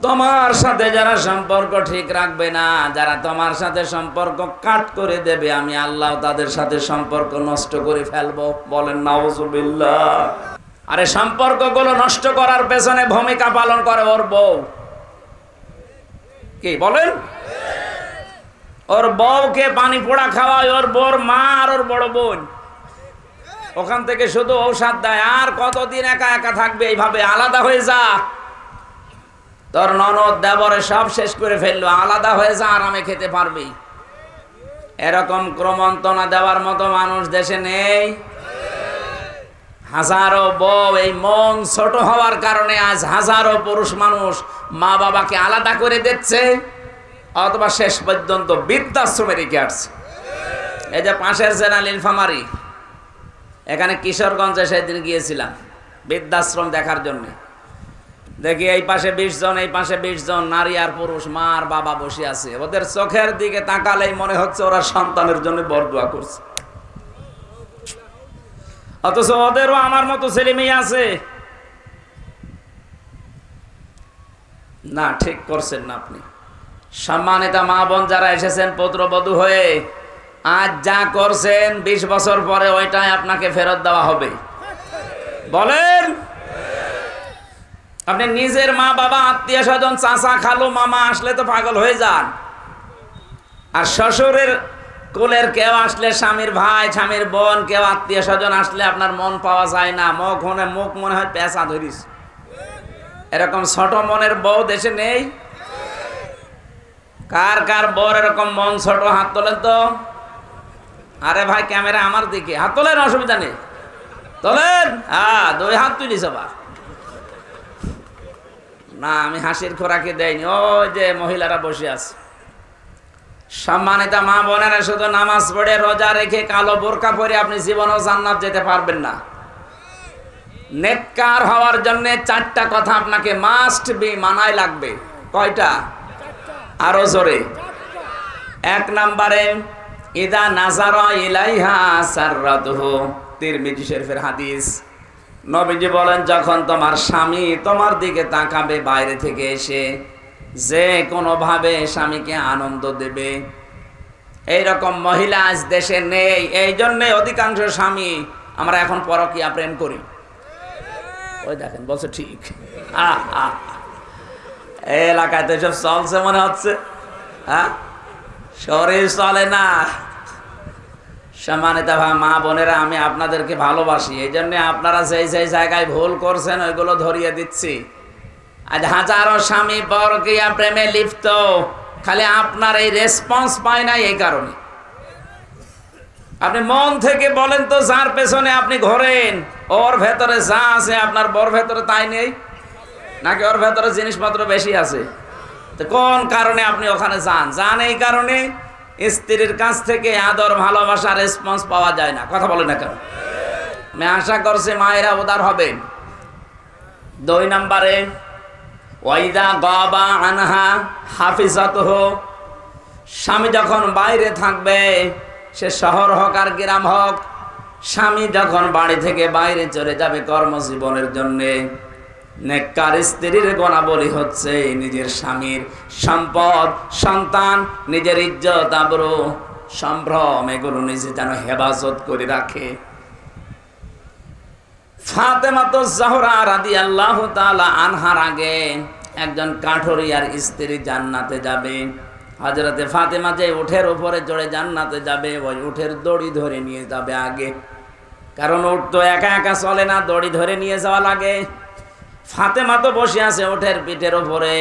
তোমার সাথে যারা সম্পর্ক ঠিক রাখবে না, যারা তোমার সাথে সম্পর্ক কাট করে দেবে, আমি আল্লাহ তাদের সাথে সম্পর্ক নষ্ট করে ফেলবো। বলেন নাউজুবিল্লাহ। আরে সম্পর্কগুলো নষ্ট করার পেছনে ভূমিকা পালন করে ওর বউ। কি বলেন? ওর বউকে পানি পোড়া খাওয়ায় ওর বউর মা আর ওর বড় বোন। ওখান থেকে শুধু ঔষধ দেয়, আর কতদিন একা একা থাকবে এইভাবে? আলাদা হয়ে যা, তোর ননদ দেবরে সব শেষ করে ফেললো, আলাদা হয়ে যা, আরামে খেতে পারবি। এরকম ক্রমন্তনা দেওয়ার মতো মানুষ দেশে নেই। হাজারো বউ এই মন ছোট হওয়ার কারণে আজ হাজারো পুরুষ মানুষ মা বাবাকে আলাদা করে দিচ্ছে, অথবা শেষ পর্যন্ত বৃদ্ধাশ্রমে রেখে আসছে। এই যে পাশের জেলা নীলফামারী, এখানে কিশোরগঞ্জে সেদিন গিয়েছিলাম বৃদ্ধাশ্রম দেখার জন্য। দেখি এই পাশে 20 জন, এই পাশে 20 জন নারী আর পুরুষ, মা আর বাবা বসে আছে। ওদের চোখের দিকে তাকালেই মনে হচ্ছে ওরা সন্তানের জন্য বরদোয়া করছে, অথচ ওদেরও আমার মতো ছেলে মেয়ে আছে। না, ঠিক করছেন না আপনি। সম্মানিত মা বোন যারা এসেছেন পুত্রবধূ হয়ে, আজ যা করছেন 20 বছর পরে ওইটাই আপনাকে ফেরত দেওয়া হবে। বলেন, আপনি নিজের মা বাবা, আত্মীয় স্বজন, চাচা খালু মামা আসলে তো পাগল হয়ে যান, আর শ্বশুরের কোলের কেউ আসলে, স্বামীর ভাই স্বামীর বোন কেউ আত্মীয় স্বজন আসলে আপনার মন পাওয়া যায় না, মুখ মনে হয় পেঁচা ধরিস। এরকম ছোট মনের বউ দেশে নেই? কার কার বউর এরকম মন ছোট? হাত তোলেন তো। আরে ভাই, ক্যামেরা আমার দিকে, হাত তোলেন, অসুবিধা নেই, তোলেন। হ্যাঁ, 2 হাত তুলিস আবার। না, আমি হাসির খোরাকি দেয়নি, ওই যে মহিলারা বসে আছে। সম্মানিত মা বোনেরা, শুধু নামাজ পড়ে রোজা রেখে কালো বোরকা পরে আপনি জীবনেও জান্নাত যেতে পারবেন না। নেককার হওয়ার জন্য 4টা কথা আপনাকে মাস্ট বি মানায় লাগবে। কয়টা? আরো জোরে। 1 নম্বরে, ইদা নাজারা ইলাইহা সাররাতুহু, তিরমিজি শরীফের হাদিস। নবীজি বলেন, যখন তোমার স্বামী তোমার দিকে তাকাবে বাইরে থেকে এসে, যে কোনো ভাবে স্বামীকে আনন্দ দেবে, এইরকম মহিলা আজ দেশে নেই। এই জন্য অধিকাংশ স্বামী আমরা এখন পরকীয়া প্রেম করি। ওই দেখেন, বলছে ঠিক। এই এলাকায় তো সব চলছে মনে হচ্ছে। হ্যাঁ, শরীর চলে না। সম্মানিত মা বোনেরা, আমি আপনাদেরকে ভালোবাসি, এই জন্য আপনারা যেই জায়গায় ভুল করছেন ওইগুলো ধরিয়ে দিচ্ছি। আজ হাজারো স্বামী পরকীয়া প্রেমে লিপ্ত, খালি আপনার এই রেসপন্স পায় না। এই কারণে আপনি মন থেকে বলেন তো, যার পেছনে আপনি ঘোরেন ওর ভেতরে যা আছে আপনার বর ভেতরে তাই নেই, নাকি ওর ভেতরে জিনিসপত্র বেশি আছে? তো কোন কারণে আপনি ওখানে যান? এই কারণে স্ত্রীর কাছ থেকে আদর, ভালোবাসা, রেসপন্স পাওয়া যায় না। কথা বলে না কেন? আমি আশা করছি মায়েরা উদার হবেন। 2 নম্বরে, ওয়াইদা গাবা আনহা হাফিজাতুহু, স্বামী যখন বাইরে থাকবে, সে শহর হোক আর গ্রাম হোক, স্বামী যখন বাড়ি থেকে বাইরে চলে যাবে কর্মজীবনের জন্যে, নেককার স্ত্রীর গুণাবলী হচ্ছে নিজের স্বামীর সম্পদ, সন্তান, নিজের ইজ্জত, আবরু, সম্ভ্রম, এগুলো নিজে যেন হেফাজত করে রাখে। ফাতেমাতুজ জাহরা রাদিয়াল্লাহু তাআলা আনহার আগে একজন কাঠুরিয়ার স্ত্রী জান্নাতে যাবে। হযরতে ফাতেমা যে উঠের উপরে চড়ে জান্নাতে যাবে, ওই উঠের দড়ি ধরে নিয়ে যাবে আগে, কারণ উঠ তো একা একা চলে না, দড়ি ধরে নিয়ে যাওয়া লাগে। ফাতেমা তো বসে আছে উঠের পিঠের উপরে,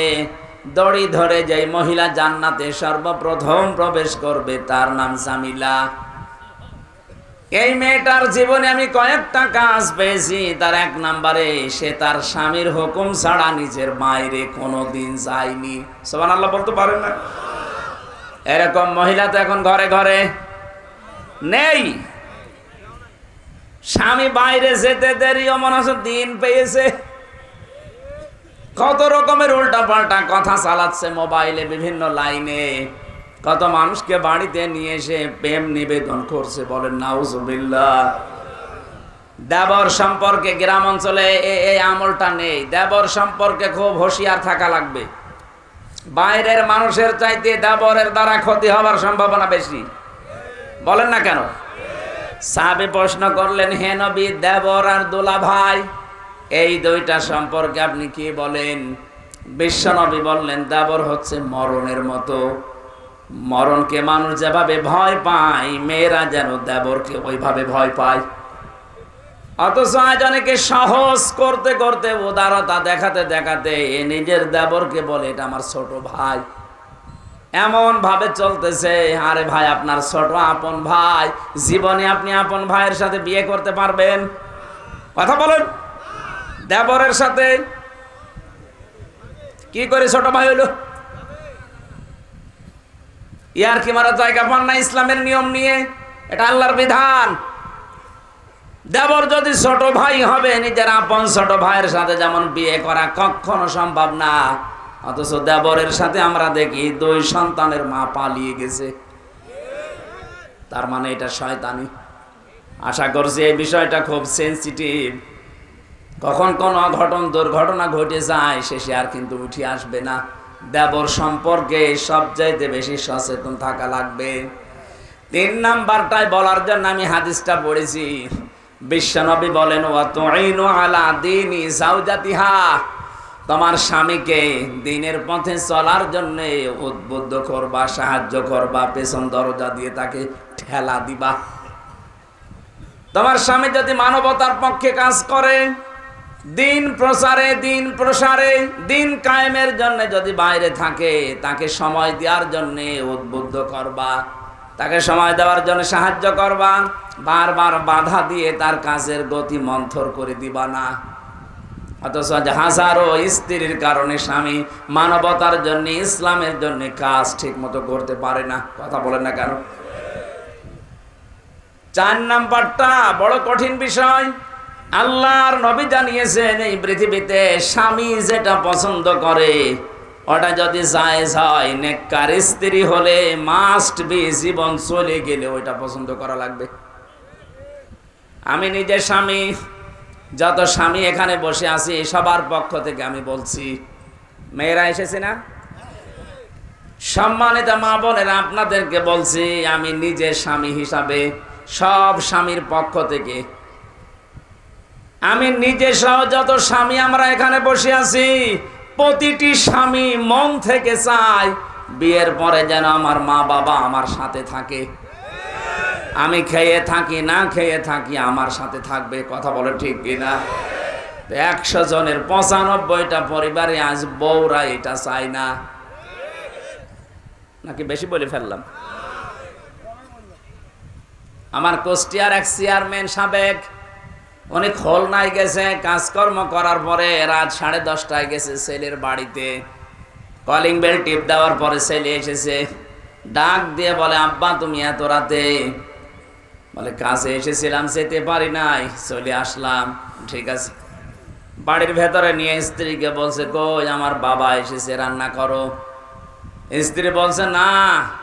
দড়ি ধরে যেই মহিলা জান্নাতে সর্বপ্রথম প্রবেশ করবে তার নাম জামিলা। এই মেয়েটার জীবনে আমি কয়েকটা কাজ পেয়েছি। তার 1 নম্বরে, সে তার স্বামীর হুকুম ছাড়া নিজের বাইরে কোনোদিন যায়নি। সুবহানাল্লাহ বলতে পারেন না? এরকম মহিলা তো এখন ঘরে ঘরে নেই। স্বামী বাইরে যেতে দেরিও মনে হচ্ছে দিন পেয়েছে। কত রকমের উল্টা পাল্টা কথা চালাচ্ছে মোবাইলে, বিভিন্ন লাইনে। কত মানুষকে বাড়িতে নিয়ে এসে প্রেম নিবেদন করছে, বলেন নাউজুবিল্লাহ। দেবর সম্পর্কে গ্রাম অঞ্চলে এই আমলটা নেই। দেবর সম্পর্কে খুব হুঁশিয়ার থাকা লাগবে। বাইরের মানুষের চাইতে দেবরের দ্বারা ক্ষতি হওয়ার সম্ভাবনা বেশি। বলেন না কেন? সাহাবী প্রশ্ন করলেন, হে নবী, দেবর আর দোলা ভাই এই 2টা সম্পর্কে আপনি কি বলেন? বিশ্বনবী বললেন, দেবর হচ্ছে মরণের মতো। মরণকে মানুষ যেভাবে ভয় পায়, মেয়েরা যেন দেবরকে ওইভাবে ভয় পায়। অথচ আজ অনেকে সহজ করতে করতে উদারতা দেখাতে দেখাতে নিজের দেবরকে বলে এটা আমার ছোট ভাই। এমন ভাবে চলতেছে, আরে ভাই আপনার ছোট আপন ভাই, জীবনে আপনি আপন ভাইয়ের সাথে বিয়ে করতে পারবেন? কথা বলেন। দেবরের সাথে কি করে ছোট ভাই হইল? ইয়ার কি মারা জায়গা পান না ইসলামের নিয়ম নিয়ে? এটা আল্লাহর বিধান। দেবর যদি ছোট ভাই হবে, নিজের আপন ছোট ভাইয়ের সাথে যেমন বিয়ে করা কখনো সম্ভব না, অথচ দেবরের সাথে আমরা দেখি 2 সন্তানের মা পালিয়ে গেছে। তার মানে এটা শয়তানি। আশা করছি এই বিষয়টা খুব সেনসিটিভ। কখন কোন দুর্ঘটনা ঘটে যায় শেষে আর কিন্তু উঠে আসবে না। দেবর সম্পর্কে সবচাইতে বেশি সচেতন থাকা লাগবে। 3 নাম্বারটাই বলার জন্য আমি হাদিসটা পড়েছি। বিশ্বনবী বলেন, ওয়া তুইনু আলা দীনি যাওজাতিহা, তোমার স্বামীকে দ্বীনের পথে চলার জন্য উদ্বুদ্ধ করবা, সাহায্য করবা, পেছন দরজা দিয়ে তাকে ঠেলা দিবা। তোমার স্বামী যদি মানবতার পক্ষে কাজ করে, দিন প্রসারে দিন কায়েমের জন্য যদি বাইরে থাকে, তাকে সময় দেওয়ার জন্য উদ্বুদ্ধ করবা, তাকে সময় দেওয়ার জন্য সাহায্য করবা, বারবার বাধা দিয়ে তার কাজের গতি মন্থর করে দিবা না। অথচ হাজারো স্ত্রীর কারণে স্বামী মানবতার জন্য, ইসলামের জন্য কাজ ঠিক মতো করতে পারে না। কথা বলেন না কেন? 4 নাম্বারটা বড় কঠিন বিষয়। আল্লাহর নবী জানিয়েছেন, এই পৃথিবীতে স্বামী যেটা পছন্দ করে ওটা যদি জায়েজ হয়, নেককার স্ত্রী হলে মাস্ট বি, জীবন চলে গেলে ওইটা পছন্দ করা লাগবে। আমি নিজে স্বামী, যত স্বামী এখানে বসে আছি সবার পক্ষ থেকে আমি বলছি, মেয়েরা এসেছে না, সম্মানিত মা বোনেরা, আপনাদেরকে বলছি আমি নিজে স্বামী হিসাবে, সব স্বামীর পক্ষ থেকে আমি নিজে সহ যত স্বামী আমরা এখানে বসে আছি, প্রতিটি স্বামী মন থেকে চায় বিয়ের পরে যেন আমার মা বাবা আমার সাথে থাকে। আমি খেয়ে থাকি না খেয়ে থাকি, আমার সাথে থাকবে। কথা বলে ঠিক কিনা? 100 জনের 95টা পরিবারে আজ বউরা এটা চায় না, নাকি বেশি বলে ফেললাম? আমার কুষ্টিয়ার এক চেয়ারম্যান সাবেক, উনি খুলনায় গেছে কাজকর্ম করার পরে রাত 10:30টায় গেছে ছেলের বাড়িতে। কলিং বেল টিপ দেওয়ার পরে ছেলে এসেছে, ডাক দিয়ে বলে, আব্বা তুমি এত রাতে? বলে কাজে এসেছিলাম, যেতে পারি নাই, চলে আসলাম। ঠিক আছে। বাড়ির ভেতরে নিয়ে স্ত্রীকে বলছে, কই আমার বাবা এসেছে, রান্না করো। স্ত্রী বলছে, না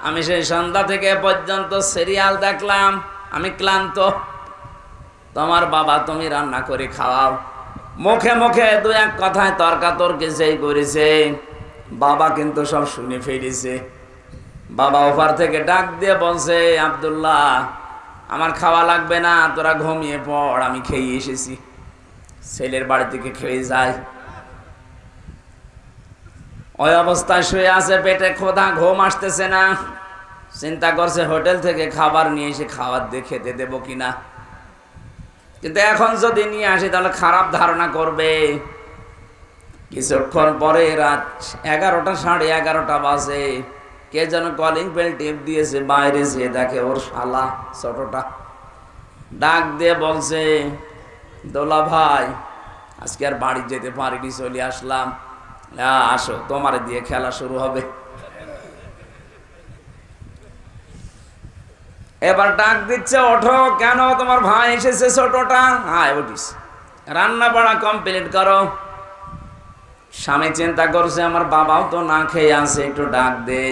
আমি সেই সন্ধ্যা থেকে পর্যন্ত সিরিয়াল দেখলাম, আমি ক্লান্ত, তোমার বাবা তুমি রান্না করে খাওয়াও। মুখে মুখে 2-1 কথায় তর্কাতর্কি যেই করেছে, বাবা কিন্তু সব শুনে ফেলেছে। বাবা ওপার থেকে ডাক দিয়ে বলছে, আব্দুল্লাহ আমার খাওয়া লাগবে না, তোরা ঘুমিয়ে পড়, আমি খেয়ে এসেছি। ছেলের বাড়ি থেকে খেয়ে যায়, ওই অবস্থায় শুয়ে আছে, পেটে ক্ষুধা, ঘুম আসতেছে না। চিন্তা করছে হোটেল থেকে খাবার নিয়ে এসে খাবার দিয়ে খেতে দেবো কিনা, কিন্তু এখন যদি নিয়ে আসি তাহলে খারাপ ধারণা করবে। কিছুক্ষণ পরে রাত 11টা 11:30 বাজে, কে যেন কলিং বেল টিপ দিয়েছে, বাইরে যেয়ে দেখে ওর শালা ছোটটা ডাক দিয়ে বলছে, দোলা ভাই আজকে আর বাড়ি যেতে পারিনি, চলে আসলাম, আসো তোমার দিয়ে খেলা শুরু হবে। এবার ডাক দিচ্ছে, ওঠো, কেন তোমার ভাই এসেছে ছোটটা, আয় উঠিস, রান্না বাড়া কমপ্লিট করো। স্বামী চিন্তা করছে আমার বাবাও তো না খেয়ে আছে, একটু ডাক দে।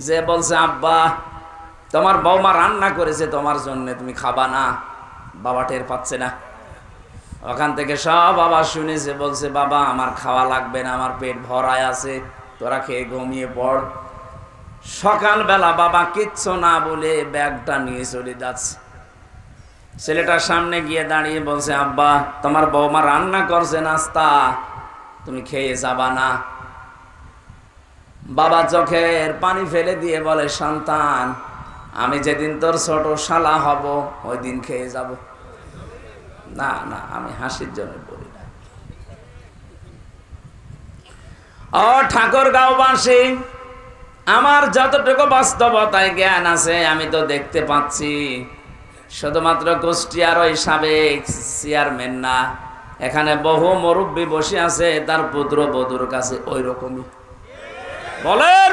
যে বলছে, আব্বা তোমার বৌমা রান্না করেছে তোমার জন্য, তুমি খাবা না। বাবা টের পাচ্ছে না, ওখান থেকে সব বাবা শুনেছে, বলছে, বাবা আমার খাওয়া লাগবে না, আমার পেট ভরায় আছে, তোরা খেয়ে ঘুমিয়ে পড়। সকালবেলা বাবা কিচ্ছু না বলে ব্যাগটা নিয়ে চলে যাচ্ছে। ছেলেটার সামনে গিয়ে দাঁড়িয়ে বলছে, আব্বা তোমার বৌমা রান্না করছে নাস্তা, তুমি খেয়ে যাবা না। বাবা চোখের পানি ফেলে দিয়ে বলে, সন্তান আমি যেদিন তোর ছোট শালা হব ওই দিন খেয়ে যাব। না না, আমি হাসির জন্য বলি না। ও ঠাকুরগাঁওবাসী, আমার যতটুকু বাস্তবতায় জ্ঞান আছে আমি তো দেখতে পাচ্ছি, শুধুমাত্র কুষ্টিয়ার ওই সাবেক চেয়ারম্যান না, এখানে বহু মুরব্বী বসে আছে, তার পুত্র বধূর কাছে ওই রকমই। বলেন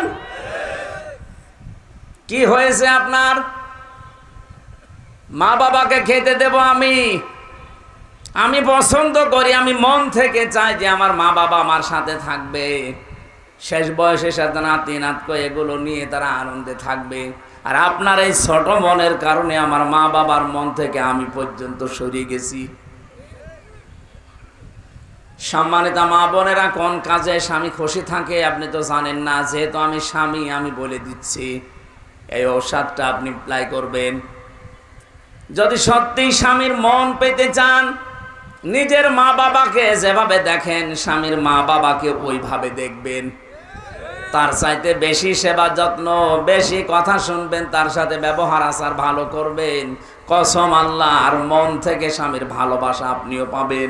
কি হয়েছে আপনার? মা বাবাকে খেতে দেব আমি পছন্দ করি, আমি মন থেকে চাই যে আমার মা বাবা আমার সাথে থাকবে, শেষ বয়সে সাথে নাতি নাতকো এগুলো নিয়ে তারা আনন্দে থাকবে। আর আপনার এই ছোট মনের কারণে আমার মা বাবার মন থেকে আমি পর্যন্ত সরিয়ে গেছি। সম্মানিত মা বোনেরা, কোন কাজে স্বামী খুশি থাকে আপনি তো জানেন না, যেহেতু আমি স্বামী আমি বলে দিচ্ছি, এই ঔষধটা আপনি অ্যাপ্লাই করবেন। যদি সত্যি স্বামীর মন পেতে চান, নিজের মা বাবাকে যেভাবে দেখেন স্বামীর মা বাবাকে ওইভাবে দেখবেন, তার চাইতে বেশি সেবা যত্ন, বেশি কথা শুনবেন, তার সাথে ব্যবহার আচার ভালো করবেন, কসম আল্লাহ, আর মন থেকে স্বামীর ভালোবাসা আপনিও পাবেন।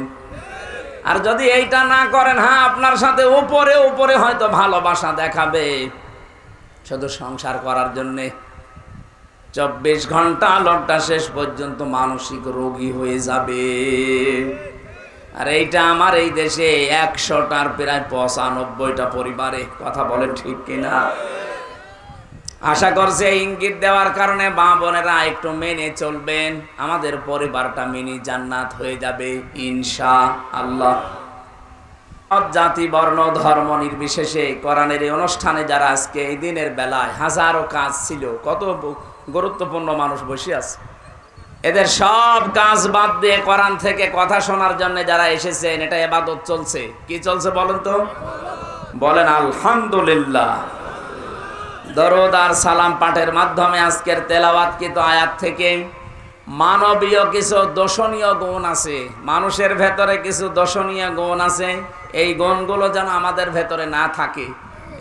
আর যদি এইটা না করেন, হ্যাঁ আপনার সাথে উপরে উপরে হয়তো ভালোবাসা দেখাবে, শুধু সংসার করার জন্যে 24 ঘন্টা লোকটা শেষ পর্যন্ত মানসিক রোগী হয়ে যাবে। আর এইটা আমার এই দেশে 100টার প্রায় 95টা পরিবারে, কথা বলেন ঠিক কিনা? আশা করছে ইঙ্গিত দেওয়ার কারণে মা বোনেরা একটু মেনে চলবেন, আমাদের পরিবারটা মিনি জান্নাত হয়ে যাবে ইনশাআল্লাহ। জাতি বর্ণ ধর্ম নির্বিশেষে কোরআনের এই অনুষ্ঠানে যারা আজকে এই দিনের বেলায়, হাজারো কাজ ছিল, কত গুরুত্বপূর্ণ মানুষ বসে আছে, এদের সব কাজ বাদ দিয়ে কোরআন থেকে কথা শোনার জন্য যারা এসেছেন, এটা ইবাদত চলছে। কি চলছে বলেন তো? বলেন আলহামদুলিল্লাহ। দরুদ আর সালাম পাঠের মাধ্যমে আজকের তেলাওয়াতকৃত আয়াত থেকে মানবীয় কিছু দর্শনীয় গুণ আছে, মানুষের ভেতরে কিছু দর্শনীয় গুণ আছে, এই গুণগুলো যেন আমাদের ভেতরে না থাকে,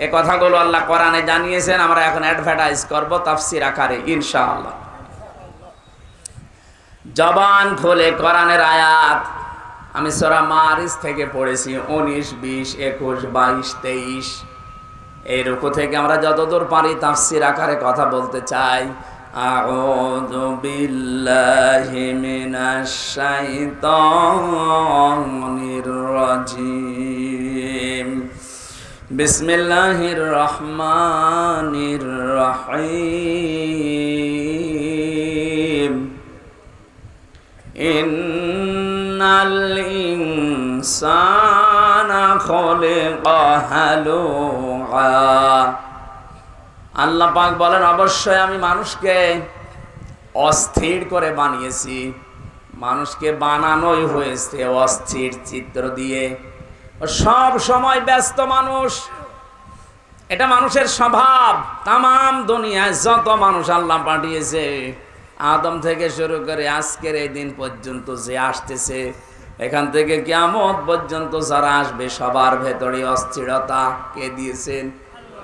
এই কথাগুলো আল্লাহ কোরআনে জানিয়েছেন। আমরা এখন অ্যাডভার্টাইজ করব তাফসীর আকারে ইনশাআল্লাহ। জবান খুলে কোরআনের আয়াত আমি সূরা মারিজ থেকে পড়েছি, 19, 20, 21, 22, 23, এই রুকু থেকে আমরা যতদূর পারি তাফসীর আকারে কথা বলতে চাই। আউযু বিল্লাহি মিনাশ শাইতানির রাজিম। বিসমিল্লাহির রহমানির রহিম। ইন্নাল ইনসানা খুলিকা হালুআ। আল্লাহ পাক বলেন, অবশ্যই আমি মানুষকে অস্থির করে বানিয়েছি। মানুষকে বানানোই হয়েছে অস্থির চিত্র দিয়ে, সব সময় ব্যস্ত মানুষ, এটা মানুষের স্বভাব। তামাম দুনিয়ায় যত মানুষ আল্লাহ পাঠিয়েছে, আদম থেকে শুরু করে আজকের এই দিন পর্যন্ত যে আসতেছে, এখান থেকে কিয়ামত পর্যন্ত যারা আসবে, সবার ভেতরে অস্থিরতা কে দিয়েছেন?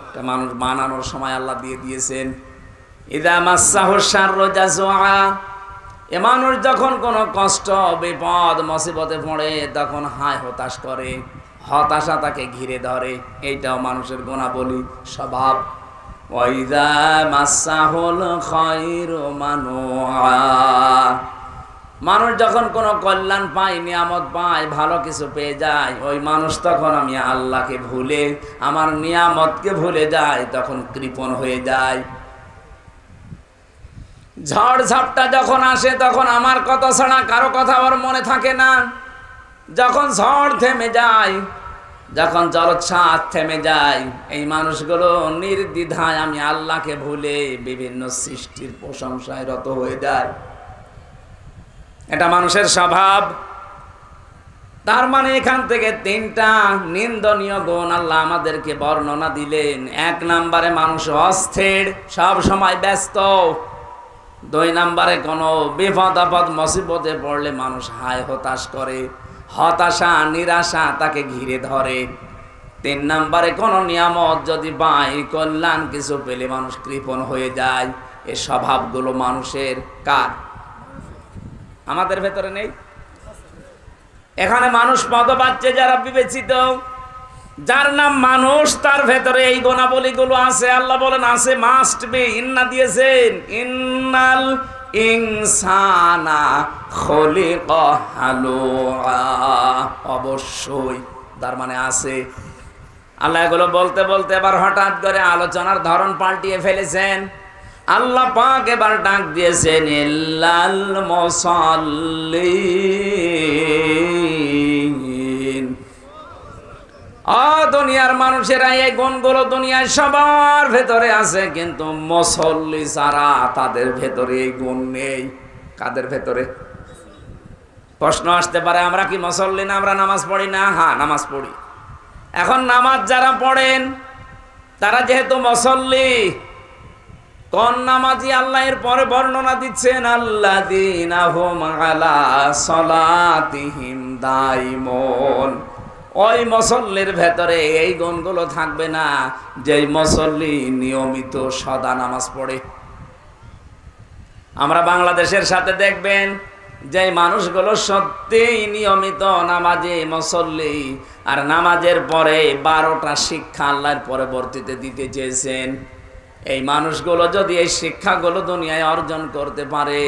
এটা মানুষ বানানোর সময় আল্লাহ দিয়ে দিয়েছেন। ইদা মাসসাহু শাররু জাযুআ, এ মানুষ যখন কোনো কষ্ট, বিপদ, মুসিবতে পড়ে তখন হায় হতাশ করে, হতাশা তাকে ঘিরে ধরে, এইটাও মানুষের গুণাবলী, স্বভাব। ওয়াইদা মাসসাহুল খায়রু মানুআ, মানুষ যখন কোনো কল্যাণ পায়, নিয়ামত পায়, ভালো কিছু পেয়ে যায়, ওই মানুষ তখন আমি আল্লাহকে ভুলে, আমার নিয়ামতকে ভুলে যায়, তখন কৃপণ হয়ে যায়। ঝড় ঝাপটা যখন আসে তখন আমার কথা ছাড়া কারো কথা ওর মনে থাকে না। যখন ঝড় থেমে যায়, যখন জলোচ্ছ্বাস থেমে যায়, এই মানুষগুলো নির্দ্বিধায় আমি আল্লাহকে ভুলে বিভিন্ন সৃষ্টির প্রশংসায় রত হয়ে যায়। এটা মানুষের স্বভাব। তার মানে এখান থেকে 3টা নিন্দনীয় গুণ আল্লাহ আমাদেরকে বর্ণনা দিলেন। 1 নম্বরে মানুষ অস্থির, সব সময় ব্যস্ত। 2 নম্বরে কোনো বিপদ আপদ মুসিবতে পড়লে মানুষ হায় হতাশ করে, হতাশা নিরাশা তাকে ঘিরে ধরে। 3 নম্বরে কোনো নিয়ামত যদি পায়, কল্যাণ কিছু পেলে মানুষ কৃপণ হয়ে যায়। এই স্বভাবগুলো মানুষের কার? আমাদের ভেতরে নেই? এখানে মানুষ পদ পাচ্ছে যারা বিবেচিত, যার নাম মানুষ, তার ভেতরে এই গুণাবলীগুলো আছে। আল্লাহ বলেন আছে, মাস্ট বি। ইন্না দিয়েছেন, ইন্নাল ইনসানা খলিকা হালুআ, অবশ্যই, তার মানে আছে। আল্লাহ এগুলো বলতে বলতে এবার হঠাৎ করে আলোচনার ধরন পাল্টিয়ে ফেলেছেন। আল্লাহ পাক এবার ডাক দিয়েছেন, ইল্লাল মুসাল্লিন। দুনিয়ার মানুষেরা এই গুণগুলো দুনিয়ায় সবার ভেতরে আছে, কিন্তু মুসল্লি যারা, তাদের ভেতরে এই গুণ নেই। কাদের ভেতরে? প্রশ্ন আসতে পারে, আমরা কি মুসল্লি না? আমরা নামাজ পড়ি না? হ্যাঁ, নামাজ পড়ি। এখন নামাজ যারা পড়েন তারা যেহেতু মুসল্লি, কোন নামাজি আল্লাহ এর পরে বর্ণনা দিচ্ছেন, আল্লাযীনা হুম আলা সালাতিহিম দাইমুন। ওই মুসল্লির ভেতরে এই গুণগুলো থাকবে না, যেই মুসল্লি নিয়মিত সদা নামাজ পড়ে। আমরা বাংলাদেশের সাথে দেখবেন যে মানুষগুলো সত্যিই নিয়মিত নামাজে মুসল্লি, আর নামাজের পরে 12টা শিক্ষা আল্লাহর পরবর্তীতে দিতে চেয়েছেন। এই মানুষগুলো যদি এই শিক্ষাগুলো দুনিয়ায় অর্জন করতে পারে,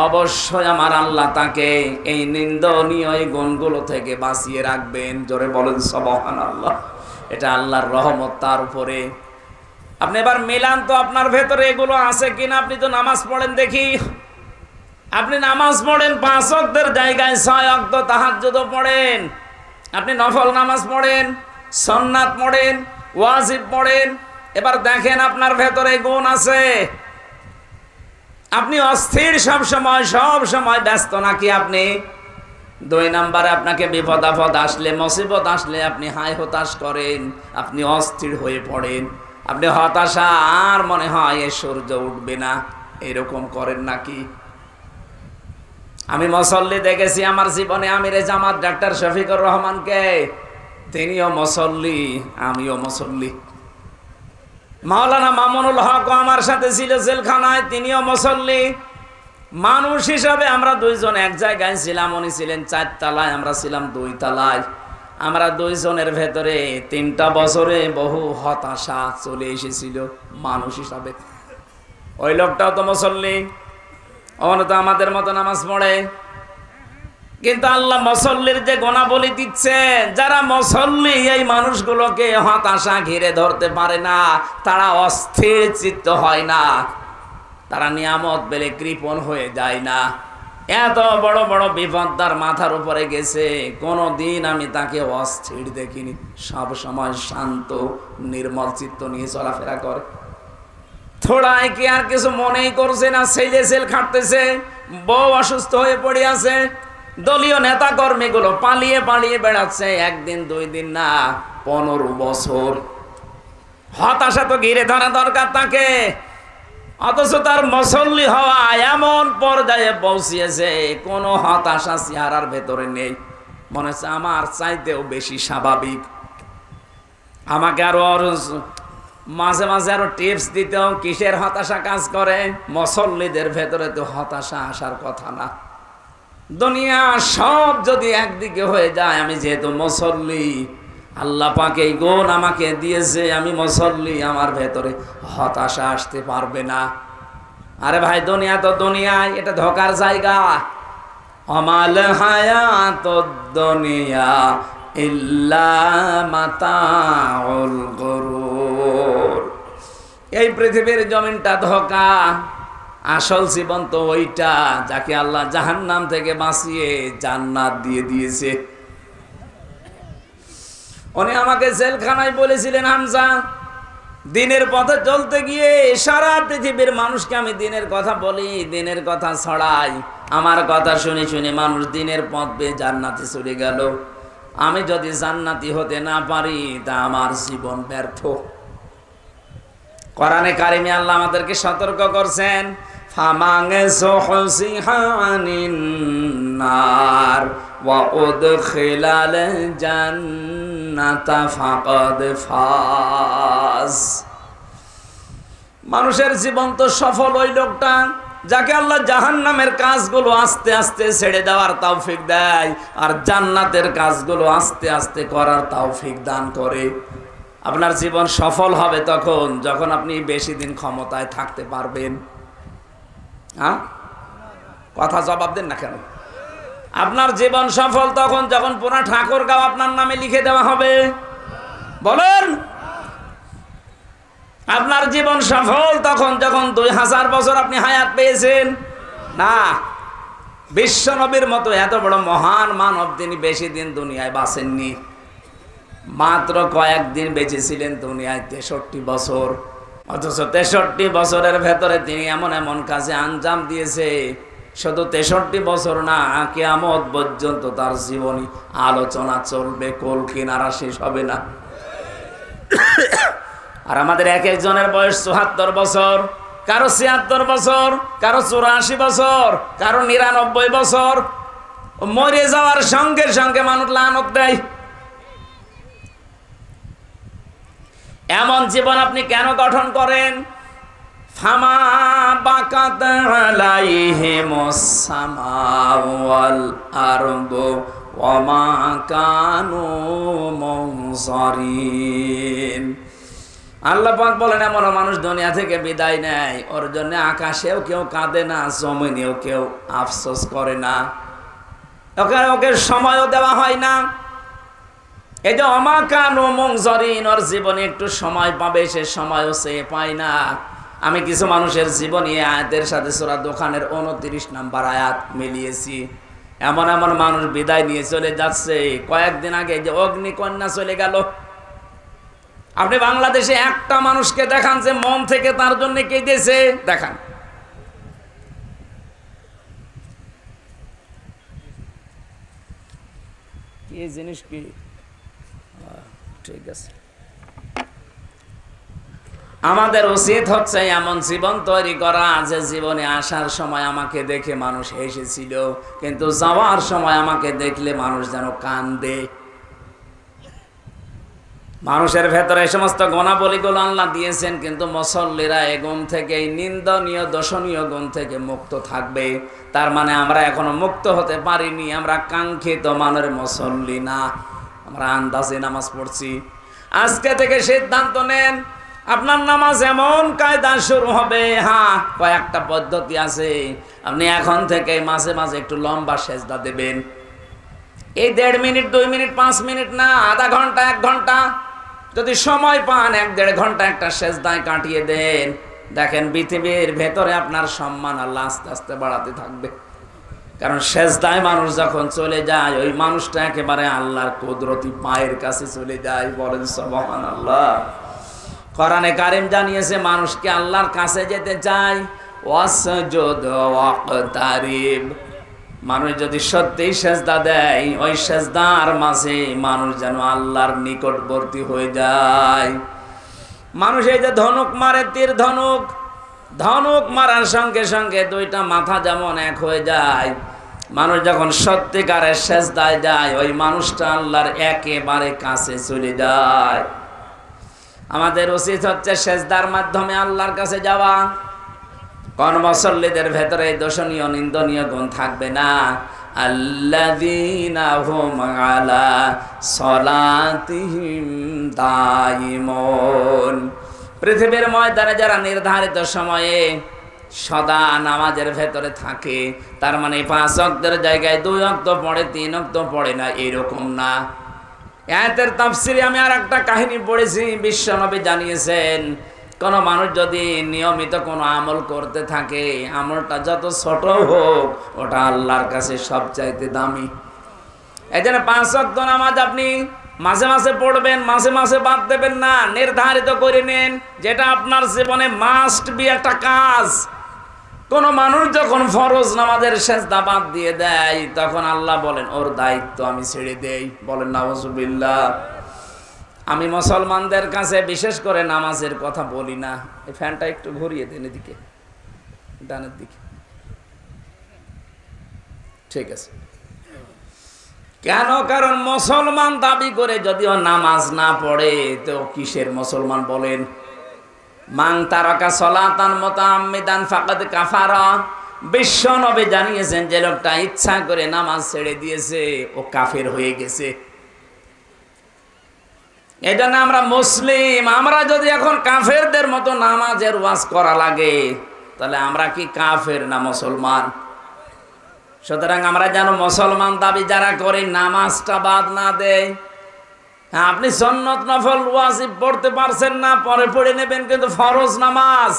অবশ্যই আমার আল্লাহ তাকে এই নিন্দনীয় এই গুণগুলো থেকে বাঁচিয়ে রাখবেন। জোরে বলেন সুবহানাল্লাহ। এটা আল্লাহর রহমত তার উপরে। আপনি এবার মিলান তো আপনার ভেতরে এগুলো আছে কিনা। আপনি তো নামাজ পড়েন দেখি, আপনি নামাজ পড়েন 5 ওয়াক্তের জায়গায় 6 ওয়াক্ত তাহাজ্জুদও পড়েন, আপনি নফল নামাজ পড়েন, সুন্নাত পড়েন, ওয়াজিব পড়েন। এবার দেখেন আপনার ভেতরে গুণ আছে। আপনি অস্থির সব সময় ব্যস্ত নাকি? আপনি 2 নম্বরে আপনাকে বিপদ আপদ আসলে, মুসিবত আসলে আপনি হায় হতাশ করেন, আপনি অস্থির হয়ে পড়েন, আপনি হতাশা, আর মনে হয় এ সূর্য উঠবে না, এরকম করেন নাকি? আমি মুসল্লি দেখেছি আমার জীবনে, আমিরে জামাত ডাক্তার শফিকুর রহমানকে, তিনিও মুসল্লি, আমিও মুসল্লি। মাওলানা মামুনুল হক আমার সাথে ছিল জেলখানায়, তিনিও মুসল্লি। মানুষ হিসাবে আমরা 2 জন এক জায়গায় ছিলাম, উনি ছিলেন 4 তলায়, আমরা ছিলাম 2 তলায়। আমরা 2 জনের ভেতরে 3টা বছরে বহু হতাশা চলে এসেছিল মানুষ হিসাবে। ওই লোকটাও তো মুসল্লি, ওরা তো আমাদের মতো নামাজ পড়ে, কিন্তু আল্লাহ মুসল্লির যে গুণাবলী দিচ্ছেন, যারা মুসল্লি এই মানুষগুলোকে হতাশা ঘিরে ধরতে পারে না, তারা অস্থির চিত্ত হয় না, তারা নিয়ামত পেলে কৃপণ হয়ে যায় না। এত বড় বড় বিপদ তার মাথার উপরে গেছে, কোনোদিন আমি তাকে অস্থির দেখিনি। সব সময় শান্ত নির্মল চিত্ত নিয়ে চলাফেরা করে। থোড়ায় কি আর কিছু মনেই করছে না, ছেলে সেল খাটতেছে, বউ অসুস্থ হয়ে পড়ে আছে, দলীয় নেতা কর্মীগুলো পালিয়ে পালিয়ে বেড়াচ্ছে, 1 দিন 2 দিন না, 15 বছর। হতাশা তো ঘিরে ধরা দরকার তাকে, অথচ তার মুসল্লি হওয়া এমন পর্যায়ে পৌঁছিয়েছে, কোনো হতাশা চেহারার ভেতরে নেই। মনে হচ্ছে আমার চাইতেও বেশি স্বাভাবিক। আমাকে আরো মাঝে মাঝে আরো টিপস দিতেও, কিসের হতাশা কাজ করে। মুসল্লিদের ভেতরে তো হতাশা আসার কথা না। দুনিয়া সব যদি একদিকে হয়ে যায়, আমি যেহেতু মুসল্লি, আল্লাহ পাক এই গুণ আমাকে দিয়েছে, আমি মুসল্লি, আমার ভেতরে হতাশা আসতে পারবে না। আরে ভাই, দুনিয়া তো দুনিয়ায়, এটা ধোকার জায়গা। আমাল হায়াতুদ দুনিয়া ইল্লা মাতাউল গুরুর। এই পৃথিবীর জমিনটা ধোকা, আসল জীবন তো ওইটা যাকে আল্লাহ জাহান্নাম থেকে বাঁচিয়ে জান্নাত দিয়ে দিয়েছে। উনি আমাকে জেলখানায় বলেছিলেন, হামজা, দিনের পথে চলতে গিয়ে সারা পৃথিবীর মানুষকে আমি দিনের কথা বলি, দিনের কথা ছড়াই, আমার কথা শুনে শুনে মানুষ দিনের পথ পেয়ে জান্নাতে চলে গেল। আমি যদি জান্নাতি হতে না পারি, তা আমার জীবন ব্যর্থ। কোরআনে কারিমে আল্লাহ আমাদেরকে সতর্ক করছেন, ফামাঙ্গে সুহসিহানিন নার ওয়া উদখিলাল জান্নাতা ফাকাদ ফাজ। মানুষের জীবন তো সফল ওই লোকটা যাকে আল্লাহ জাহান্নামের কাজগুলো আস্তে আস্তে ছেড়ে দেওয়ার তৌফিক দেয় আর জান্নাতের কাজগুলো আস্তে আস্তে করার তৌফিক দান করে। আপনার জীবন সফল হবে তখন যখন আপনি বেশি দিন ক্ষমতায় থাকতে পারবেন। হ্যাঁ, কথা জবাব দেন না কেন? আপনার জীবন সফল তখন যখন পুরা ঠাকুরগাঁও আপনার নামে লিখে দেওয়া হবে। বলেন, আপনার জীবন সফল তখন যখন 2000 বছর আপনি হায়াত পেয়েছেন। না, বিশ্ব নবীর মতো এত বড় মহান মানব তিনি বেশি দিন দুনিয়ায় বাঁচেননি, মাত্র কয়েকদিন বেঁচে ছিলেন দুনিয়ায় 63 বছর। অথচ 63 বছরের ভেতরে তিনি এমন এমন কাজে আঞ্জাম দিয়েছে, শুধু 63 বছর না, কিয়ামত পর্যন্ত তার জীবনী আলোচনা চলবে, কোল কিনারা শেষ হবে না। আর আমাদের এক একজনের বয়স 74 বছর, কারো 76 বছর, কারো 84 বছর, কারো 99 বছর। মরে যাওয়ার সঙ্গে সঙ্গে মানুষ লানত দেয়। এমন জীবন আপনি কেন গঠন করেন? ফামা বাকাত আলাইহিমুস সামাউ ওয়াল আরদু ওয়া মা কানু মুনজারিন। আল্লাহ পাক বলেন, এমন মানুষ দুনিয়া থেকে বিদায় নেয়, ওর জন্য আকাশেও কেউ কাঁদে না, জমিনেও কেউ আফসোস করে না, ওকে সময়ও দেওয়া হয় না। এই যে ওয়া মা কানু মুনজারিন, ওর জীবনে একটু সময় পাবে, সে সময়ও সে পায় না। আমি কিছু মানুষের জীবন এই আয়াতের সাথে সূরা দোকানের 29 নম্বর আয়াত মিলিয়েছি। এমন এমন মানুষ বিদায় নিয়ে চলে যাচ্ছে। কয়েকদিন আগে যে অগ্নিকন্যা চলে গেল, আপনি বাংলাদেশে একটা মানুষকে দেখান যে মন থেকে তার জন্য কেঁদেছে, দেখান। কি জিনিস কি? ঠিক আছে, আমাদের উচিত হচ্ছে এমন জীবন তৈরি করা যে জীবনে আসার সময় আমাকে দেখে মানুষ হেসেছিল, কিন্তু যাওয়ার সময় আমাকে দেখলে মানুষ যেন কান্দে। মানুষের ভেতরে এই সমস্ত গুণাবলীগুলো আল্লাহ দিয়েছেন, কিন্তু মুসল্লিরা এই গুণ থেকে, এই নিন্দনীয় দর্শনীয় গুণ থেকে মুক্ত থাকবে। তার মানে আমরা এখনো মুক্ত হতে পারিনি, আমরা কাঙ্ক্ষিত মানের মুসল্লি না, আমরা আন্দাজে নামাজ পড়ছি। আজকে থেকে সিদ্ধান্ত নেন, আপনার নামাজ এমন কায়দা শুরু হবে। হ্যাঁ, কয়েকটা পদ্ধতি আছে। আপনি এখন থেকে মাঝে মাঝে একটু লম্বা সেজদা দেবেন। এই 1.5 মিনিট, 2 মিনিট, 5 মিনিট না, আধা ঘন্টা, 1 ঘন্টা যদি সময় পান, 1-1.5 ঘন্টা একটা সেজদায় কাটিয়ে দেন। দেখেন পৃথিবীর ভেতরে আপনার সম্মান আল্লাহ আস্তে আস্তে বাড়াতে থাকবে। কারণ সেজদায় মানুষ যখন চলে যায়, ওই মানুষটা একেবারে আল্লাহর কুদরতি পায়ের কাছে চলে যায়। বলেন সুবহানাল্লাহ। কোরআনে কারীম জানিয়েছে, মানুষকে আল্লাহর কাছে যেতে চায়, ওয়াসজুদ ওয়াকতারিব। মানুষ যদি সত্যিই সেজদা দেয়, ওই সেজদার মাঝে মানুষ যেন আল্লাহর নিকটবর্তী হয়ে যায়। মানুষ এই যে ধনুক মারে, তীর ধনুক, ধনুক মারার সঙ্গে সঙ্গে দুইটা মাথা যেমন এক হয়ে যায়। মানুষ যখন সত্যিকারের সেজদায় যায়, ওই মানুষটা আল্লাহর একেবারে কাছে চলে যায়। আমাদের উচিত হচ্ছে সেজদার মাধ্যমে আল্লাহর কাছে যাওয়া। কোন মুসল্লিদের ভেতরে দোষণীয় নিন্দনীয় গুণ থাকবে না। আল্লাযীনা হুম আলা সলাতিহিম দায়িমুন। পৃথিবীর ময়দানে যারা নির্ধারিত সময়ে সদা নামাজের ভেতরে থাকে, তার মানে 5 ওয়াক্তের জায়গায় 2 ওয়াক্ত পড়ে, 3 ওয়াক্ত পড়ে না, এরকম না। আয়াতের তাফসিরে আমি আর একটা কাহিনী পড়েছি। বিশ্বনবী জানিয়েছেন, কোন মানুষ যদি নিয়মিত কোনো আমল করতে থাকে, আমলটা যত ছোট হোক, ওটা আল্লাহর কাছে সবচাইতে দামি। এই জন্য 5 ওয়াক্ত নামাজ আপনি মাঝে মাঝে পড়বেন, মাঝে মাঝে বাদ দেবেন না। নির্ধারিত করে নেন, যেটা আপনার জীবনে মাস্ট বি একটা কাজ। কোন মানুষ যখন ফরজ নামাজের সেজদা বাদ দিয়ে দেয়, তখন আল্লাহ বলেন, ওর দায়িত্ব আমি ছেড়ে দেই। বলেন নাউজুবিল্লাহ। আমি মুসলমানদের কাছে বিশেষ করে নামাজের কথা বলি না। এই ফ্যানটা একটু ঘুরিয়ে দেন এদিকে, ডানের দিকে। ঠিক আছে। কেন? কারণ মুসলমান দাবি করে যদিও নামাজ না পড়ে, তো কিসের মুসলমান বলেন? মান তারাকা সলাতান মুতাআম্মিদান ফাকাদ কাফারা। বিশ্ব নবী জানিয়েছেন যে লোকটা ইচ্ছা করে নামাজ ছেড়ে দিয়েছে ও কাফের হয়ে গেছে। এজন্য আমরা মুসলিম, আমরা যদি এখন কাফেরদের মতো নামাজের ওয়াজ করা লাগে তাহলে আমরা কি কাফের না মুসলমান? সুতরাং আমরা যেন মুসলমান দাবি যারা করি নামাজটা বাদ না দেয়। আপনি সুন্নত নফল ওয়াজিব পড়তে পারছেন না, পরে পড়ে নেবেন, কিন্তু ফরজ নামাজ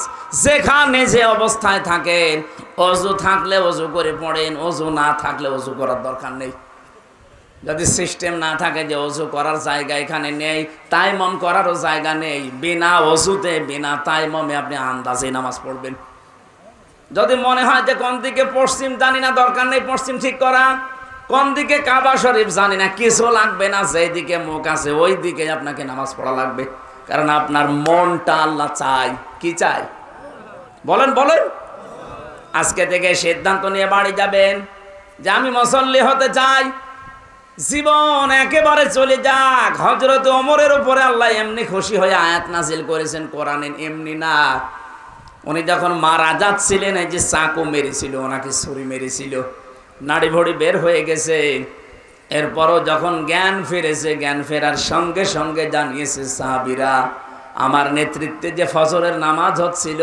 যেখানে যে অবস্থায় থাকেন, ওযু থাকলে ওযু করে পড়েন, ওযু না থাকলে ওযু করার দরকার নেই। যদি সিস্টেম না থাকে যে ওযু করার জায়গা এখানে নেই, তায়াম্মুম করারও জায়গা নেই, বিনা ওযুতে বিনা তায়াম্মুমে আপনি আন্দাজে নামাজ পড়বেন। যদি মনে হয় যে কোন দিকে পশ্চিম জানি না, দরকার নেই পশ্চিম ঠিক করা, কোন দিকে কাবা শরীফ জানি না, কিছু লাগবে না, যেই দিকে মুখ আছে ওই দিকে আপনাকে নামাজ পড়া লাগবে। কারণ আপনার মনটা আল্লাহ চাই। কি চাই বলেন বলেন? আজকে থেকে সিদ্ধান্ত নিয়ে বাড়ি যাবেন যে আমি মুসল্লি হতে চাই। জীবন একেবারে চলে যাক। হযরত ওমরের উপরে আল্লাহ এমনি খুশি হয়ে আয়াত নাজিল করেছেন কোরআনে, এমনি না। উনি যখন মারা যাচ্ছিলেন, এই যে চাকু মেরেছিল, ওনাকে ছুরি মেরেছিল, নাড়ি ভড়ি বের হয়ে গেছে। এরপরও যখন জ্ঞান ফিরেছে, জ্ঞান ফেরার সঙ্গে সঙ্গে জানিয়েছে সাহাবীরা, আমার নেতৃত্বে যে ফজরের নামাজ হচ্ছিল,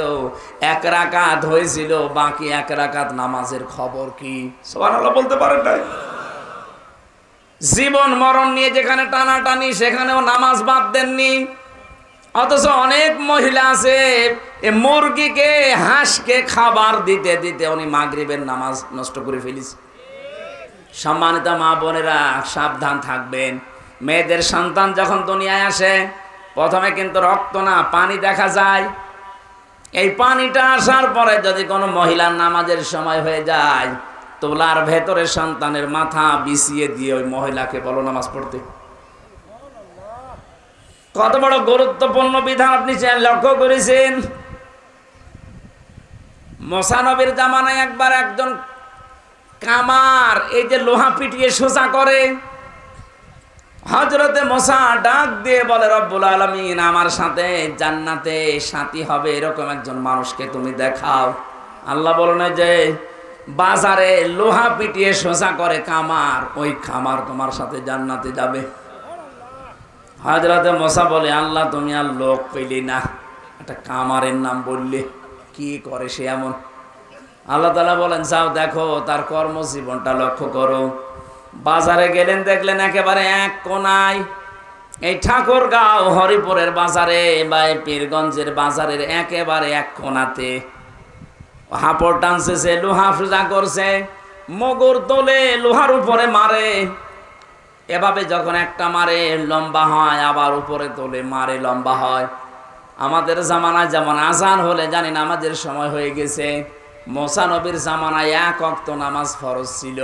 1 রাকাত হয়েছিল, বাকি 1 রাকাত নামাজের খবর কি? সুবহানাল্লাহ বলতে পারেন না? জীবন মরণ নিয়ে যেখানে টানাটানি, সেখানেও নামাজ বাদ দেননি। অথচ অনেক মহিলা আছে মুরগিকে হাঁসকে খাবার দিতে দিতে উনি মাগরিবের নামাজ নষ্ট করে ফেলেছে। সম্মানিত মা বোনেরা, সাবধান থাকবেন। মেয়েদের সন্তান যখন দুনিয়ায় আসে, প্রথমে কিন্তু রক্ত না, পানি দেখা যায়। এই পানিটা আসার পরে যদি কোনো মহিলার নামাজের সময় হয়ে যায়, তোলার ভেতরে সন্তানের মাথা বিছিয়ে দিয়ে ওই মহিলাকে বলো নামাজ পড়তে। কত বড় গুরুত্বপূর্ণ বিধান আপনি লক্ষ্য করেছেন? মুসা নবীর জামানায় একবার একজন কামার এই যে লোহা পিটিয়ে সোজা করে, হযরতে মুসা ডাক দিয়ে বলে, রব্বুল আলামিন আমার সাথে জান্নাতে সাথী হবে এরকম একজন মানুষকে তুমি দেখাও। আল্লাহ বলেন যে বাজারে লোহা পিটিয়ে সোজা করে কামার, ওই কামার তোমার সাথে জান্নাতে যাবে। হযরতে মুসা বলে, আল্লাহ তুমি আর লোক পেলি না, একটা কামারের নাম বললে, কি করে সে এমন? আল্লাহ তাআলা বলেন, যাও দেখো তার কর্মজীবনটা লক্ষ্য করো। বাজারে গেলেন, দেখলেন একেবারে এক কোনায়, এই ঠাকুরগাঁও হরিপুরের বাজারে বা পীরগঞ্জের বাজারের একেবারে এক কোনাতে হাপড় টানছে, লোহা পূজা করছে, মগর তোলে লোহার উপরে মারে। এভাবে যখন একটা মারে লম্বা হয়, আবার উপরে তোলে মারে লম্বা হয়। আমাদের জামানায় যেমন আজান হলে জানি নামাজের সময় হয়ে গেছে, মুসা নবীর জামানায় 1 ওয়াক্ত নামাজ ফরজ ছিল।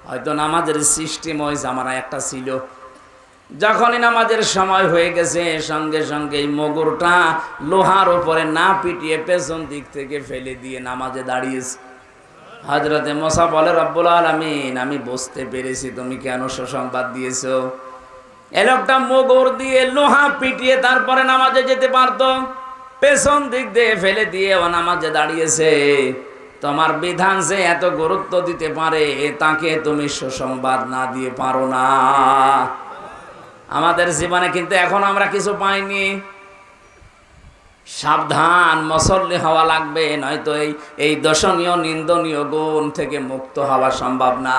হয়তো নামাজের সিস্টেম ওই জামানায় একটা ছিল। যখনই নামাজের সময় হয়ে গেছে, সঙ্গে সঙ্গে এই মগরটা লোহার উপরে না পিটিয়ে পেছন দিক থেকে ফেলে দিয়ে নামাজে দাঁড়িয়েছে। হযরতে মুসা বলে, রব্বুল আলামিন আমি বুঝতে পেরেছি তুমি কেন সুসংবাদ দিয়েছো। এ লোকটা মগর দিয়ে লোহা পিটিয়ে তারপরে নামাজে যেতে পারতো, পেছন দিক দিয়ে ফেলে দিয়ে ও নামাজে দাঁড়িয়েছে। তোমার বিধান যে এত গুরুত্ব দিতে পারে, তাকে তুমি সুসংবাদ না দিয়ে পারো না। আমাদের জীবনে কিন্তু এখন আমরা কিছু পাইনি। সাবধান, মুসল্লি হওয়া লাগবে, নয়তো এই দর্শনীয় নিন্দনীয় গুণ থেকে মুক্ত হওয়া সম্ভব না।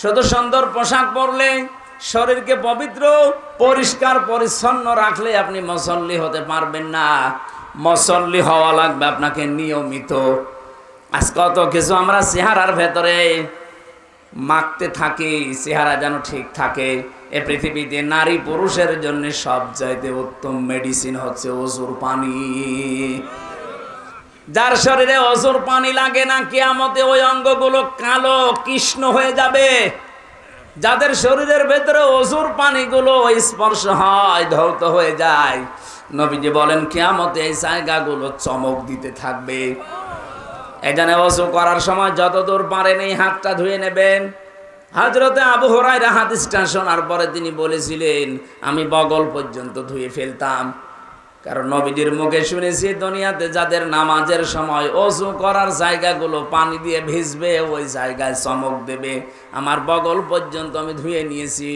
শুধু সুন্দর পোশাক পরলে, শরীরকে পবিত্র পরিষ্কার পরিচ্ছন্ন রাখলে আপনি মুসল্লি হতে পারবেন না। মুসল্লি হওয়া লাগবে আপনাকে নিয়মিত। আজ কত কিছু আমরা চেহারার ভেতরে মাখতে থাকি, চেহারা যেন ঠিক থাকে। এ পৃথিবীতে নারী পুরুষের জন্য সবচাইতে উত্তম মেডিসিন হচ্ছে অজুর পানি। যার শরীরে অজুর পানি লাগে না, কিয়ামতে ওই অঙ্গগুলো কালো কৃষ্ণ হয়ে যাবে। যাদের শরীরের ভেতরে অজুর পানিগুলো স্পর্শ হয়, ধৌত হয়ে যায়, নবীজি বলেন কিয়ামতে এই জায়গাগুলো চমক দিতে থাকবে। এখানে ওযু করার সময় যতদূর পারেন এই হাতটা ধুয়ে নেবেন। হযরতে আবু হুরায়রা হাদিসটা শোনার পরে তিনি বলেছিলেন, আমি বগল পর্যন্ত ধুয়ে ফেলতাম, কারণ নবীজির মুখে শুনেছি দুনিয়াতে যাদের নামাজের সময় ওযু করার জায়গাগুলো পানি দিয়ে ভিজবে, ওই জায়গায় চমক দেবে। আমার বগল পর্যন্ত আমি ধুয়ে নিয়েছি,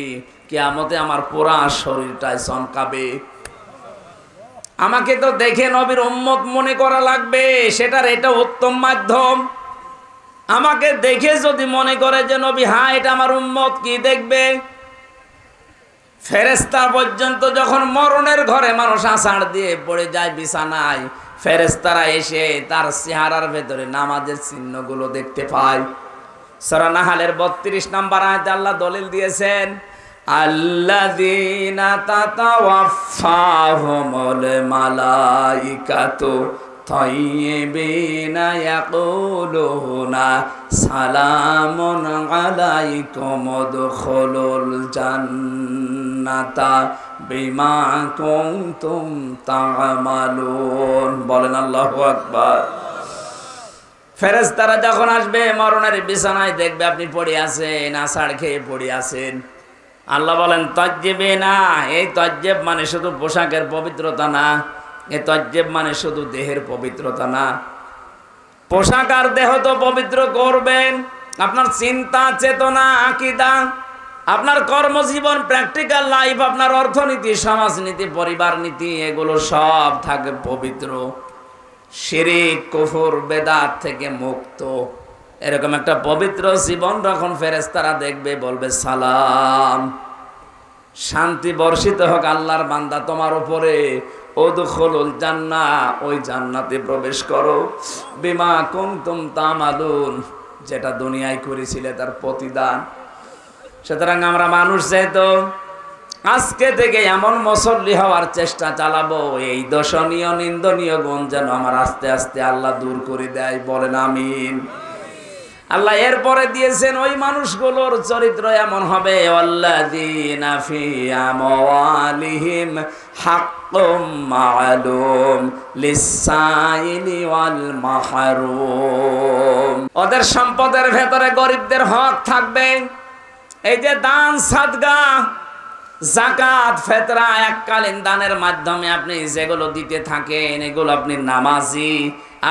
কিয়ামতে আমার পুরা শরীরটায় চমকাবে। আমাকে তো দেখে নবীর উম্মত মনে করা লাগবে, সেটার এটা উত্তম মাধ্যম। আমাকে দেখে যদি মনে করে যে নবী হ্যাঁ এটা আমার উম্মত, কি দেখবে? ফেরেশতা পর্যন্ত যখন মরণের ঘরে মানুষ আছাড় দিয়ে পড়ে যায় বিছানায়, ফেরেশতারা এসে তার চেহারার ভেতরে নামাজের চিহ্নগুলো দেখতে পায়। সূরা নাহলের 32 নম্বর আয়াতে আল্লাহ দলিল দিয়েছেন, আল্লাযীনা তাতাওয়াফাহুমুল মালাইকাতু তাইয়্যিবিনা ইয়াকুলুনা সালামুন আলাইকুম উদখুলুল জান্নাতা বিমা কুনতুম তা'মালুন। বলেন আল্লাহু আকবার। ফেরেশতারা যখন আসবে মরণের বিছানায় দেখবে আপনি পড়ে আছেন, আছাড় খেয়ে পড়ে আছেন। আল্লাহ বলেন তাইয়্যিবিনা, এই তাইয়্যিব মানে শুধু পোশাকের পবিত্রতা না, এই তাইয়্যিব মানে শুধু দেহের পবিত্রতা না। পোশাক আর দেহ তো পবিত্র করবেন, আপনার চিন্তা চেতনা আকীদা, আপনার কর্মজীবন, প্র্যাকটিক্যাল লাইফ, আপনার অর্থনীতি, সমাজনীতি, পরিবার নীতি, এগুলো সব থাকে পবিত্র, শিরক কুফর বেদাত থেকে মুক্ত। এরকম একটা পবিত্র জীবন যখন ফেরেশতারা দেখবে বলবে সালাম, শান্তি বর্ষিত হোক আল্লাহর বান্দা তোমার উপরে, উদখুলুল জান্নাহ, ওই জান্নাতে প্রবেশ করো, বিমা কুনতুম তা'মালুন, যেটা দুনিয়ায় করেছিলে তার প্রতিদান। সুতরাং আমরা মানুষ যেহেতু আজকে থেকে এমন মুসল্লি হওয়ার চেষ্টা চালাবো, এই দোষণীয় নিন্দনীয় গুণ যেন আমার আস্তে আস্তে আল্লাহ দূর করে দেয়। বলেন আমিন। আল্লাহ এরপরে দিয়েছেন ওই মানুষগুলোর চরিত্র এমন হবে, আল্লাযীনা ফি আমওয়ালিহিম হাক্কুম মা'লুম লিস-সাইলি ওয়াল মাহরুম। ওদের সম্পদের ভেতরে গরিবদের হক থাকবে। এই যে দান, সাদকা, যাকাত, ফিতরা, এককালীন দানের মাধ্যমে আপনি যেগুলো দিতে থাকেন, এগুলো আপনি নামাজি,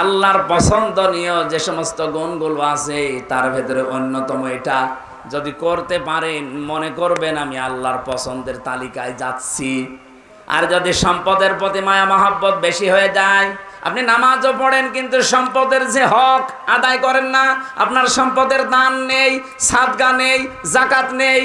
আল্লাহর পছন্দনীয় যে সমস্ত গুণগুলো আছে তার ভেতরে অন্যতম এটা। যদি করতে পারেন মনে করবেন আমি আল্লাহর পছন্দের তালিকায় যাচ্ছি। আর যদি সম্পদের প্রতি মায়া মহব্বত বেশি হয়ে যায়, আপনি নামাজও পড়েন কিন্তু সম্পদের যে হক আদায় করেন না, আপনার সম্পদের দান নেই, সাদকা নেই, যাকাত নেই,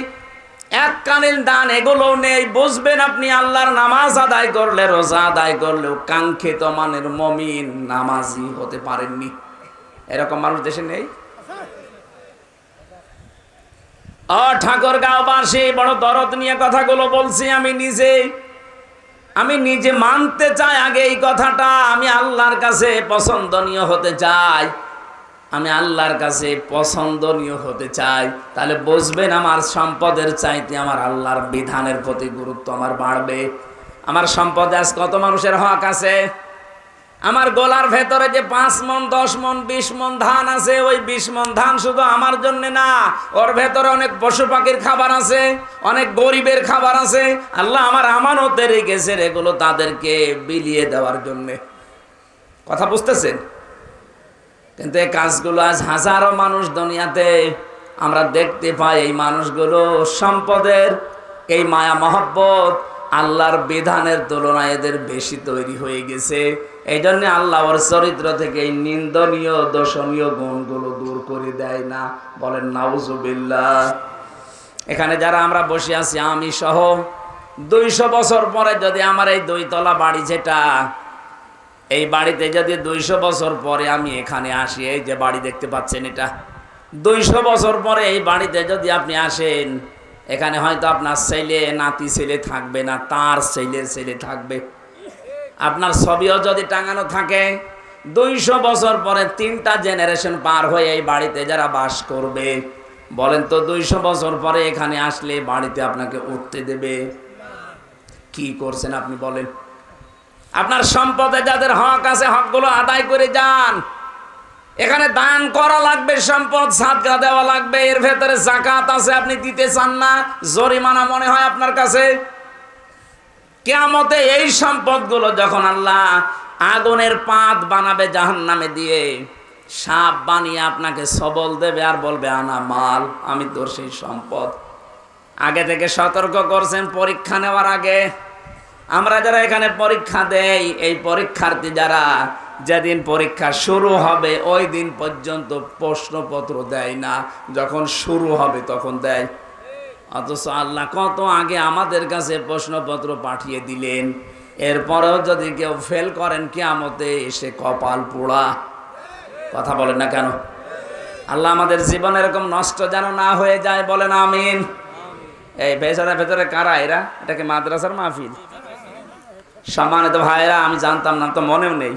এককালীন দান এগুলো নেই, বুঝবেন আপনি আল্লাহর নামাজ আদায় করলে, রোজা আদায় করলেও কাঙ্ক্ষিত মানের মুমিন নামাজি হতে পারেননি। এরকম মানুষ দেশে নেই। ঠাকুরগাঁওবাসী বড় দরদ নিয়ে কথাগুলো বলছি। আমি নিজে মানতে চাই আগে এই কথাটা। আমি আল্লাহর কাছে পছন্দনীয় হতে চাই, আমি আল্লাহর কাছে পছন্দনীয় হতে চাই। তাহলে বুঝবেন আমার সম্পদের চাইতে আমার আল্লাহর বিধানের প্রতি গুরুত্ব আমার বাড়বে। আমার সম্পদে আজ কত মানুষের হক আছে? আমার গোলার ভেতরে যে 5 মণ 10 মণ 20 মণ ধান আছে, ওই 20 মণ ধান শুধু আমার জন্য না, ওর ভেতরে অনেক পশু পাখির খাবার আছে, অনেক গরিবের খাবার আছে। আল্লাহ আমার আমানতে রেখেছে, এগুলো তাদেরকে বিলিয়ে দেওয়ার জন্য। কথা বুঝতেছেন? কিন্তু এই কাজগুলো আজ হাজারো মানুষ দুনিয়াতে আমরা দেখতে পাই। এই মানুষগুলো সম্পদের এই মায়া মহব্বত আল্লাহর বিধানের তুলনায় এদের বেশি তৈরি হয়ে গেছে। এই জন্য আল্লাহ ওর চরিত্র থেকে এই নিন্দনীয় দোষণীয় গুণগুলো দূর করে দেয় না। বলেন নাউজুবিল্লাহ। এখানে যারা আমরা বসে আছি আমি সহ, 200 বছর পরে যদি আমার এই 2 তলা বাড়ি, যেটা এই বাড়িতে যদি 200 বছর পরে আমি এখানে আসি, এই যে বাড়ি দেখতে পাচ্ছেন এটা, 200 বছর পরে এই বাড়িতে যদি আপনি আসেন, এখানে হয়তো আপনার ছেলে নাতি ছেলে থাকবে না, তার ছেলের ছেলে থাকবে। আপনার ছবিও যদি টাঙানো থাকে, 200 বছর পরে 3টা জেনারেশন পার হয়ে এই বাড়িতে যারা বাস করবে, বলেন তো 200 বছর পরে এখানে আসলে বাড়িতে আপনাকে উঠতে দেবে? কি করছেন আপনি বলেন? আপনার সম্পদে যাদের হক আছে হকগুলো আদায় করে যান। এখানে দান করা লাগবে, সম্পদ সাদকা দেওয়া লাগবে, এর ভেতরে যাকাত আছে, আপনি দিতে চান না, জরিমানা মনে হয় আপনার কাছে। কিয়ামতে এই সম্পদগুলো যখন আল্লাহ আগুনের পাত বানাবে জাহান্নামে দিয়ে, সাপ বানিয়ে আপনাকে সবল দেবে আর বলবে আনা মাল, আমি তোর সেই সম্পদ। আগে থেকে সতর্ক করছেন পরীক্ষা নেওয়ার আগে। আমরা যারা এখানে পরীক্ষা দেই, এই পরীক্ষার্থী যারা, যেদিন পরীক্ষা শুরু হবে ওই দিন পর্যন্ত প্রশ্নপত্র দেয় না, যখন শুরু হবে তখন দেয়। অথচ আল্লাহ কত আগে আমাদের কাছে প্রশ্নপত্র পাঠিয়ে দিলেন। এরপরেও যদি কেউ ফেল করেন কিয়ামতে এসে কপাল পোড়া। কথা বলেন না কেন? আল্লাহ আমাদের জীবন এরকম নষ্ট যেন না হয়ে যায়, বলেন আমিন। এই ভেতরে কারা এরা? এটাকে মাদ্রাসার মাহফিল? সম্মানিত ভাইরা, আমি জানতাম না, তো মনেও নেই।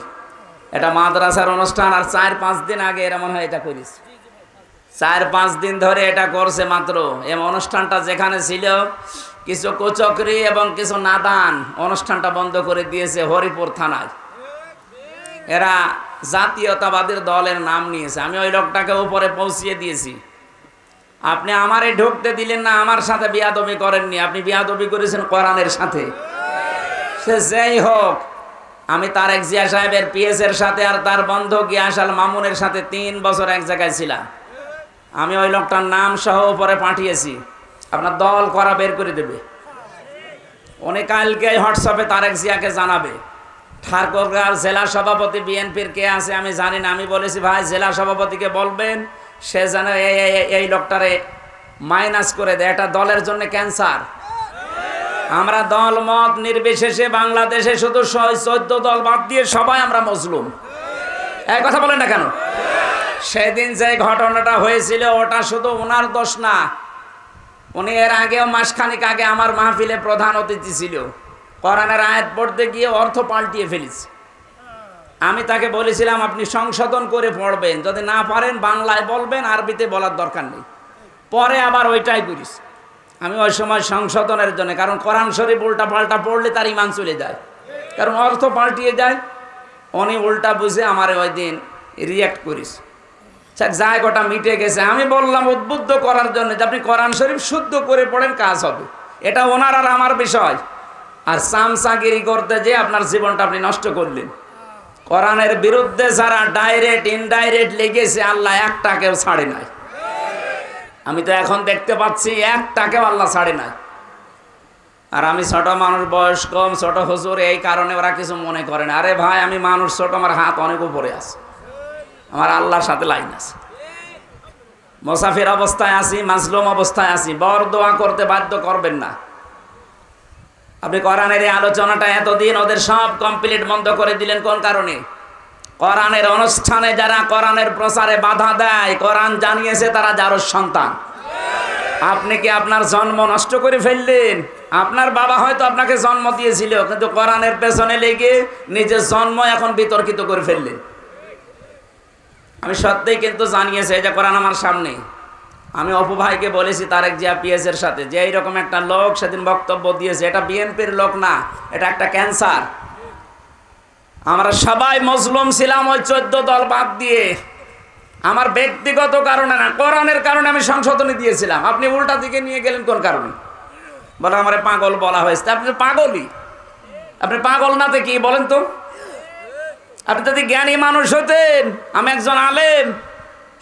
এটা মাদ্রাসার অনুষ্ঠান। আর 4-5 দিন আগে এরা মনে হয় এটা করিস, 4-5 দিন ধরে এটা করছে মাত্র। এই অনুষ্ঠানটা যেখানে ছিল, কিছু কুচক্রী এবং কিছু নাদান অনুষ্ঠানটা বন্ধ করে দিয়েছে হরিপুর থানায়। এরা জাতীয়তাবাদীর দলের নাম নিয়েছে। আমি ওই লোকটাকে উপরে পৌঁছিয়ে দিয়েছি। আপনি আমারে ঢুকতে দিলেন না, আমার সাথে বিয়াদবি করেননি, আপনি বিয়াদবি করেছেন কোরআনের সাথে। সে যেই হোক, আমি তারেক জিয়া সাহেবের পিএস এর সাথে আর তার বন্ধু গিয়াসাল মামুনের সাথে 3 বছর এক জায়গায় ছিলাম। আমি ওই লোকটার নাম সহ উপরে পাঠিয়েছি, আপনার দল করা বের করে দেবে। উনি কালকে হোয়াটসঅ্যাপে তারেক জিয়াকে জানাবে। ঠাকুরগাঁও জেলা সভাপতি বিএনপির কে আছে আমি জানি না। আমি বলেছি ভাই জেলা সভাপতিকে বলবেন সে যেন এই লোকটারে মাইনাস করে দেয়, এটা দলের জন্য ক্যান্সার। আমরা দল মত নির্বিশেষে বাংলাদেশে শুধু 14 দল বাদ দিয়ে সবাই আমরা মজলুম। এই কথা বলেন না কেন? সেদিন যে ঘটনাটা হয়েছিল ওটা শুধু ওনার দোষ না। উনি এর আগেও মাসখানিক আগে আমার মাহফিলে প্রধান অতিথি ছিল। কোরআনের আয়াত পড়তে গিয়ে অর্থ পাল্টিয়ে ফেলেছে। আমি তাকে বলেছিলাম আপনি সংশোধন করে পড়বেন, যদি না পারেন বাংলায় বলবেন, আরবিতে বলার দরকার নেই। পরে আবার ওইটাই করিস। আমি ওই সময় সংশোধনের জন্য, কারণ কোরআন শরীফ উল্টা পাল্টা পড়লে তার ইমান চলে যায়, কারণ অর্থ পাল্টিয়ে যায়। উনি উল্টা বুঝে আমার ওই দিন রিয়াক্ট করিস। জায়গাটা মিটে গেছে। আমি বললাম উদ্বুদ্ধ করার জন্য যে আপনি কোরআন শরীফ শুদ্ধ করে পড়েন, কাজ হবে। এটা ওনার আর আমার বিষয়। আর চামচাগিরি করতে যে আপনার জীবনটা আপনি নষ্ট করলেন। কোরআনের বিরুদ্ধে যারা ডাইরেক্ট ইনডাইরেক্ট লেগেছে, আল্লাহ একটাকেও ছাড়ে নাই। আমি তো এখন দেখতে পাচ্ছি একটাকেও আল্লাহ ছাড়ে নাই। আর আমি ছোট মানুষ, বয়স কম, ছোট হুজুর, এই কারণে ওরা কিছু মনে করে না। আরে ভাই আমি মানুষ ছোট, আমার হাত অনেক উপরে আছে, আমার আল্লাহর সাথে লাইন আছে। মুসাফির অবস্থায় আছি, মাজলুম অবস্থায় আছি, বর দোয়া করতে বাধ্য করবেন না। আপনি কোরআনের এই আলোচনাটা এতদিন ওদের সব কমপ্লিট বন্ধ করে দিলেন কোন কারণে? কোরআনের অনুষ্ঠানে যারা কোরআনের প্রচারে বাধা দেয়, কোরআন জানিয়েছে তারা যারও সন্তান। আপনি কি আপনার জন্ম নষ্ট করে ফেললেন? আপনার বাবা হয়তো আপনাকে জন্ম দিয়েছিল, কিন্তু কোরআনের পেছনে লেগে নিজের জন্ম এখন বিতর্কিত করে ফেললেন। আমি সত্যিই কিন্তু জানিয়েছি, এই যে কোরআন আমার সামনে। আমি অপু ভাইকে বলেছি তারেক জিয়া পিএস এর সাথে, যে এইরকম একটা লোক সেদিন বক্তব্য দিয়েছে, এটা বিএনপির লোক না, এটা একটা ক্যান্সার। আমরা সবাই মজলুম ছিলাম ওই 14 দল বাদ দিয়ে। আমার ব্যক্তিগত কারণে না, কোরআনের কারণে আমি সংশোধনী দিয়েছিলাম। আপনি উল্টা দিকে নিয়ে গেলেন কোন কারণে? বলে আমার পাগল বলা হয়েছে। আপনি পাগলই, আপনি পাগল না তো কি বলেন তো? আপনি যদি জ্ঞানী মানুষ হতেন। আমি একজন আলেম,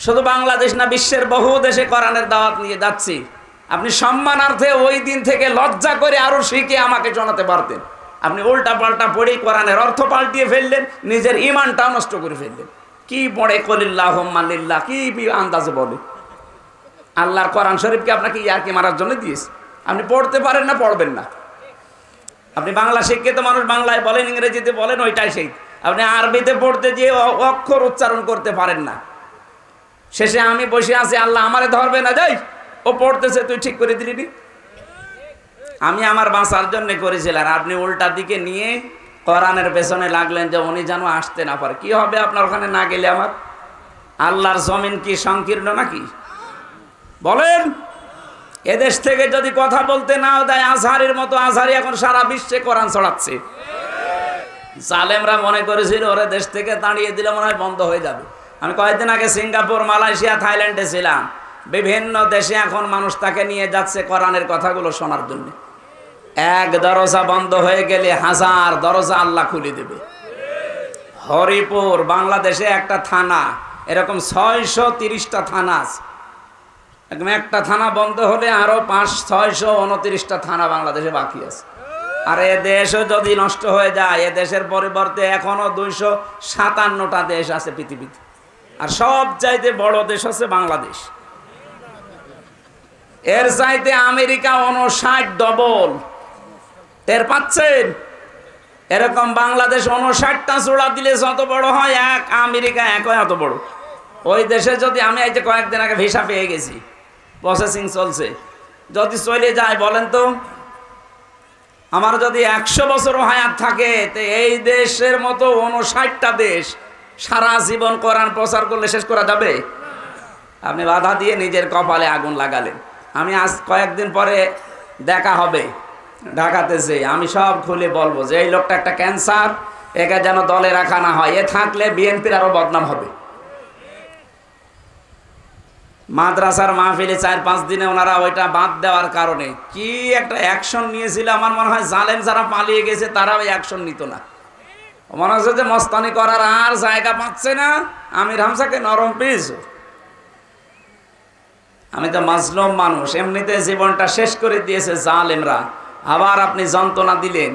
শুধু বাংলাদেশ না বিশ্বের বহু দেশে কোরআনের দাওয়াত নিয়ে যাচ্ছি। আপনি সম্মানার্থে ওই দিন থেকে লজ্জা করে আরো শিখে আমাকে জানাতে পারতেন। আপনি উল্টা পাল্টা পড়ে কোরআনের অর্থ পাল্টিয়ে ফেললেন, নিজের ইমানটা নষ্ট করে ফেললেন। কি পড়ে কলিল্লাহুম্মা লিল্লাহ, কি আন্দাজে বলে? আল্লাহর কোরআন শরীফকে আপনাকে ইয়ারকি মারার জন্য দিয়েছে। আপনি পড়তে পারেন না, পড়বেন না। আপনি বাংলা শিক্ষিত মানুষ, বাংলায় বলেন, ইংরেজিতে বলেন, ওইটাই সেই। আপনি আরবিতে পড়তে গিয়ে অক্ষর উচ্চারণ করতে পারেন না। শেষে আমি বসে আছি, আল্লাহ আমারে ধরবে না, যাই ও পড়তেছে তুই ঠিক করে দিলি। আমি আমার বাঁচার জন্য করেছিলাম, আর আপনি উল্টা দিকে নিয়ে কোরআনের পেছনে লাগলেন যে উনি যেন আসতে না পারে। কি হবে আপনার ওখানে না গেলে? আমার আল্লাহর জমিন কি সংকীর্ণ নাকি? বলেন। এদেশ থেকে যদি কথা বলতে নাও দেয়, আজহারের মতো আজহারি এখন সারা বিশ্বে কোরআন ছড়াচ্ছে। জালেমরা মনে করেছিল ওরা দেশ থেকে তাড়িয়ে দিলে মনে হয় বন্ধ হয়ে যাবে। আমি কয়েকদিন আগে সিঙ্গাপুর, মালয়েশিয়া, থাইল্যান্ডে ছিলাম। বিভিন্ন দেশে এখন মানুষ তাকে নিয়ে যাচ্ছে কোরআনের কথাগুলো শোনার জন্য। এক দরজা বন্ধ হয়ে গেলে হাজার দরজা আল্লাহ খুলে দেবে। হরিপুর বাংলাদেশে একটা থানা, এরকম 630টা থানা আছে। একটা থানা বন্ধ হলে আরো 629টা থানা বাংলাদেশে বাকি আছে। আর এ দেশও যদি নষ্ট হয়ে যায়, এ দেশের পরিবর্তে এখনো 257টা দেশ আছে পৃথিবীতে। আর সব চাইতে বড় দেশ হচ্ছে বাংলাদেশ। এর চাইতে আমেরিকা 59 ডবল। টের পাচ্ছেন? এরকম বাংলাদেশ 59টা চূড়া দিলে যত বড় হয়, এক আমেরিকা একই এত বড়। ওই দেশে যদি আমি এই যে কয়েকদিন আগে ভিসা পেয়ে গেছি, প্রসেসিং চলছে, যদি চলে যায় বলেন তো, আমার যদি 100 বছর হায়াত থাকে, তো এই দেশের মতো 59টা দেশ সারা জীবন কোরআন প্রচার করলে শেষ করা যাবে? আপনি বাধা দিয়ে নিজের কপালে আগুন লাগালেন। আমি আজ কয়েকদিন পরে দেখা হবে ঢাকাতে, যে আমি সব খুলে বলবো যে এই লোকটা একটা ক্যান্সার, একে যেন দলে রাখা না হয়। এ থাকলে বিএনপির আরো বদনাম হবে। মাদ্রাসার মাহফিলে 4-5 দিনে ওনারা ওইটা বাদ দেওয়ার কারণে কি একটা অ্যাকশন নিয়েছিল। আমার মনে হয় জালেম যারা পালিয়ে গেছে তারাও অ্যাকশন নিত না। মনে হচ্ছে যে মস্তানি করার আর জায়গা পাচ্ছে না, আমির হামজাকে নরম পিস। আমি তো মাজলুম মানুষ, এমনিতে জীবনটা শেষ করে দিয়েছে জালেমরা। আবার আপনি যন্ত্রণা দিলেন,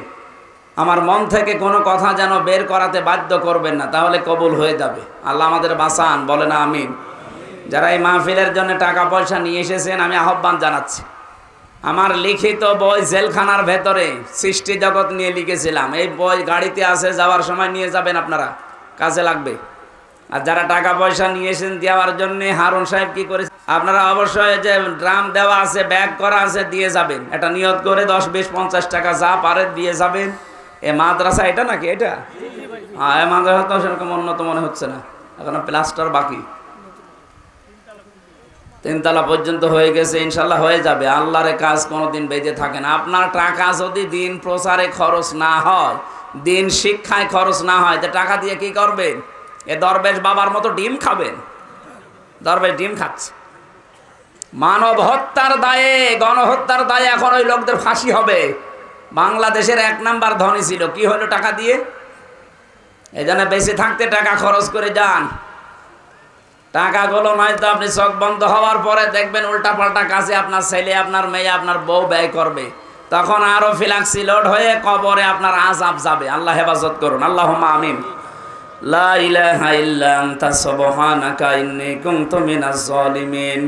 আমার মন থেকে কোনো কথা যেন বের করাতে বাধ্য করবেন না, তাহলে কবুল হয়ে যাবে। আল্লাহ আমাদের বাঁচান, বলে না আমিন। যারা এই মাহফিলের জন্য টাকা পয়সা নিয়ে এসেছেন, আমি আহ্বান জানাচ্ছি। আমার লিখিত বই জেলখানার ভেতরে সৃষ্টি জগৎ নিয়ে লিখেছিলাম, এই বই গাড়িতে আছে, যাওয়ার সময় নিয়ে যাবেন, আপনারা কাজে লাগবে। আর যারা টাকা পয়সা নিয়ে এসেছেন দেওয়ার জন্য, হারুন সাহেব কি করেছে, আপনারা অবশ্যই যে ড্রাম দেওয়া আছে, ব্যাগ করা আছে, দিয়ে যাবেন। এটা নিয়ত করে 10, 20, 50 টাকা যা পারে দিয়ে যাবেন। এ মাদ্রাসা এটা নাকি এটা? হ্যাঁ, মাদ্রাসা তো সেরকম উন্নত মনে হচ্ছে না, এখন প্লাস্টার বাকি। 3 তলা পর্যন্ত হয়ে গেছে, ইনশাল্লাহ হয়ে যাবে। আল্লাহর কাজ কোনোদিন বেঁচে থাকে না। আপনার টাকা যদি দিন প্রচারে খরচ না হয়, দিন শিক্ষায় খরচ না হয়, তো টাকা দিয়ে কি করবেন? এ দরবেশ বাবার মতো ডিম খাবেন? দরবেশ ডিম খাচ্ছে। মানব হত্যার দায়ে, গণহত্যার দায়ে এখন ওই লোকদের ফাঁসি হবে। বাংলাদেশের 1 নাম্বার ধনী ছিল, কি হলো? টাকা দিয়ে। এই জন্য বেশি থাকতে টাকা খরচ করে যান। টাকাগুলো নয়তো আপনি চোখ বন্ধ হওয়ার পরে দেখবেন উল্টাপাল্টা কাজে আপনার ছেলে, আপনার মেয়ে, আপনার বউ ব্যয় করবে। তখন আরো ফিলাক্সি লোড হয়ে কবরে আপনার আযাব যাবে। আল্লাহ হেফাজত করুন, আল্লাহুম্মা আমিন। লা ইলাহা ইল্লা আনতা সুবহানাকা ইন্নী কুনতু মিনাজ জালিমিন।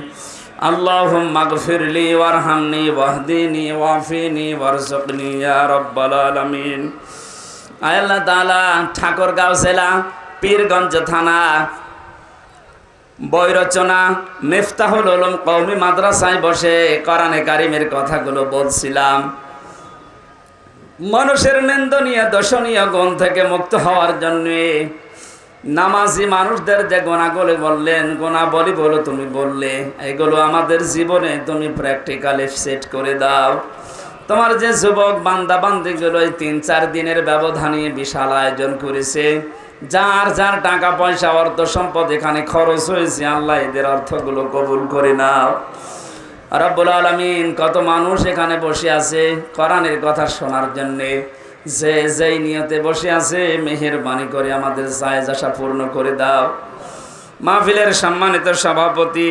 আল্লাহুম্মা গফিরলি ওয়ারহামনি ওয়াহদিনি ওয়াফিনি ওয়ারযুকনি ইয়া রাব্বাল আলামিন। আয় আল্লাহ তাআলা, ঠাকুরগাঁও জেলা, পীরগঞ্জ থানা, বই রচনা মিফতাহুল উলুম কওমি মাদ্রাসায় বসে কোরআনে কারিমের কথাগুলো বলছিলাম। মানুষের নিন্দনীয় দর্শনীয় গুণ থেকে মুক্ত হওয়ার জন্য নামাজি মানুষদের যে গুণাগুলো বললেন, গুণাবলী বলো তুমি বললে, এগুলো আমাদের জীবনে তুমি প্র্যাকটিক্যালি সেট করে দাও। তোমার যে যুবক বান্দা বান্দিগুলো 3-4 দিনের ব্যবধানে বিশাল আয়োজন করেছে, যার যার টাকা পয়সা অর্থ সম্পদ এখানে খরচ হয়েছে, আল্লাহ এদের অর্থগুলো কবুল করে নাও রব্বুল আলামিন। কত মানুষ এখানে বসে আছে কোরআনের কথা শোনার জন্যে, যে যেই নিয়তে বসে আছে, মেহেরবানি করে আমাদের জায়েজ আশা পূর্ণ করে দাও। মাহফিলের সম্মানিত সভাপতি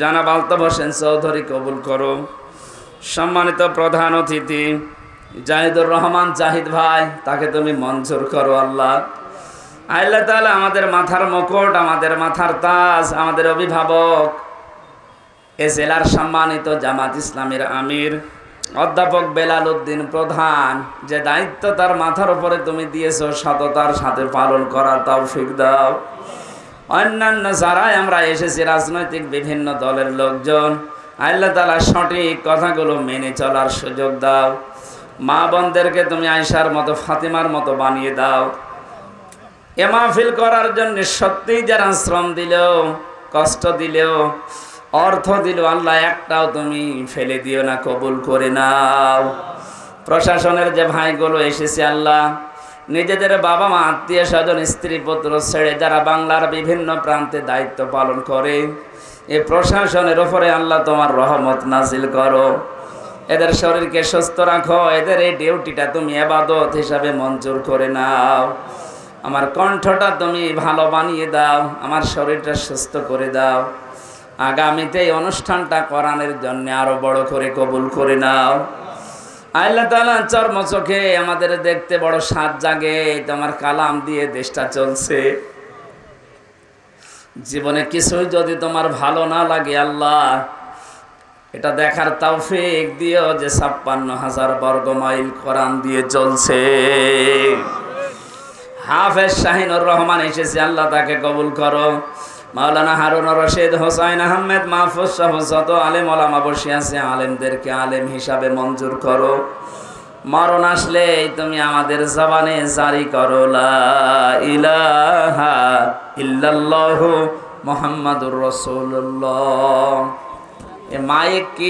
জনাব আলতাফ হোসেন চৌধুরী কবুল করো। সম্মানিত প্রধান অতিথি জাহিদুর রহমান জাহিদ ভাই, তাকে তুমি মঞ্জুর করো আল্লাহ। আল্লাহ তাআলা আমাদের মাথার মুকুট, আমাদের মাথার তাজ, আমাদের অভিভাবক, এ জেলার সম্মানিত জামাত ইসলামের আমির অধ্যাপক বেলাল উদ্দিন প্রধান, যে দায়িত্ব তার মাথার উপরে তুমি দিয়েছো, সততার সাথে পালন করার তৌফিক দাও। অন্যান্য যারাই আমরা এসেছি রাজনৈতিক বিভিন্ন দলের লোকজন, আল্লাহ তাআলা সঠিক কথাগুলো মেনে চলার সুযোগ দাও। মা বোনদেরকে তুমি আয়েশার মতো, ফাতিমার মতো বানিয়ে দাও। এ মাহফিল করার জন্য সত্যিই যারা শ্রম দিলেও, কষ্ট দিলেও, অর্থ দিল, আল্লাহ একটাও তুমি ফেলে দিও না, কবুল করে নাও। প্রশাসনের যে ভাইগুলো এসেছে, আল্লাহ নিজেদের বাবা মা, আত্মীয় স্বজন, স্ত্রী পুত্র ছেড়ে যারা বাংলার বিভিন্ন প্রান্তে দায়িত্ব পালন করে, এই প্রশাসনের উপরে আল্লাহ তোমার রহমত নাজিল করো। এদের শরীরকে সুস্থ রাখো, এদের এই ডিউটিটা তুমি ইবাদত হিসাবে মঞ্জুর করে নাও। আমার কণ্ঠটা তুমি ভালো বানিয়ে দাও, আমার শরীরটা সুস্থ করে দাও। আগামীতে এই অনুষ্ঠানটা কোরআনের জন্য আরো বড় করে কবুল করে নাও। আল্লাহ তাআলা চর্ম চোখে আমাদের দেখতে বড় স্বাদ জাগে, তোমার কালাম দিয়ে দেশটা চলছে। জীবনে কিছুই যদি তোমার ভালো না লাগে আল্লাহ, এটা দেখার তৌফিক দিও যে ৫৬,০০০ বর্গ মাইল কোরআন দিয়ে চলছে। হাফেজ শাহিনুর রহমান এসেছে, আল্লাহ তাকে কবুল করো। মাওলানা হারুন রশিদ, হোসাইন আহমেদ, মাহফুজ সহ যত আলেম ওলামা বসে আছে, আলেমদেরকে আলেম হিসাবে মঞ্জুর করো। মরণ আসলে তুমি আমাদের জবানে জারি করো লা ইলাহা ইল্লাল্লাহু মুহাম্মাদুর রাসূলুল্লাহ। এ মাইক কি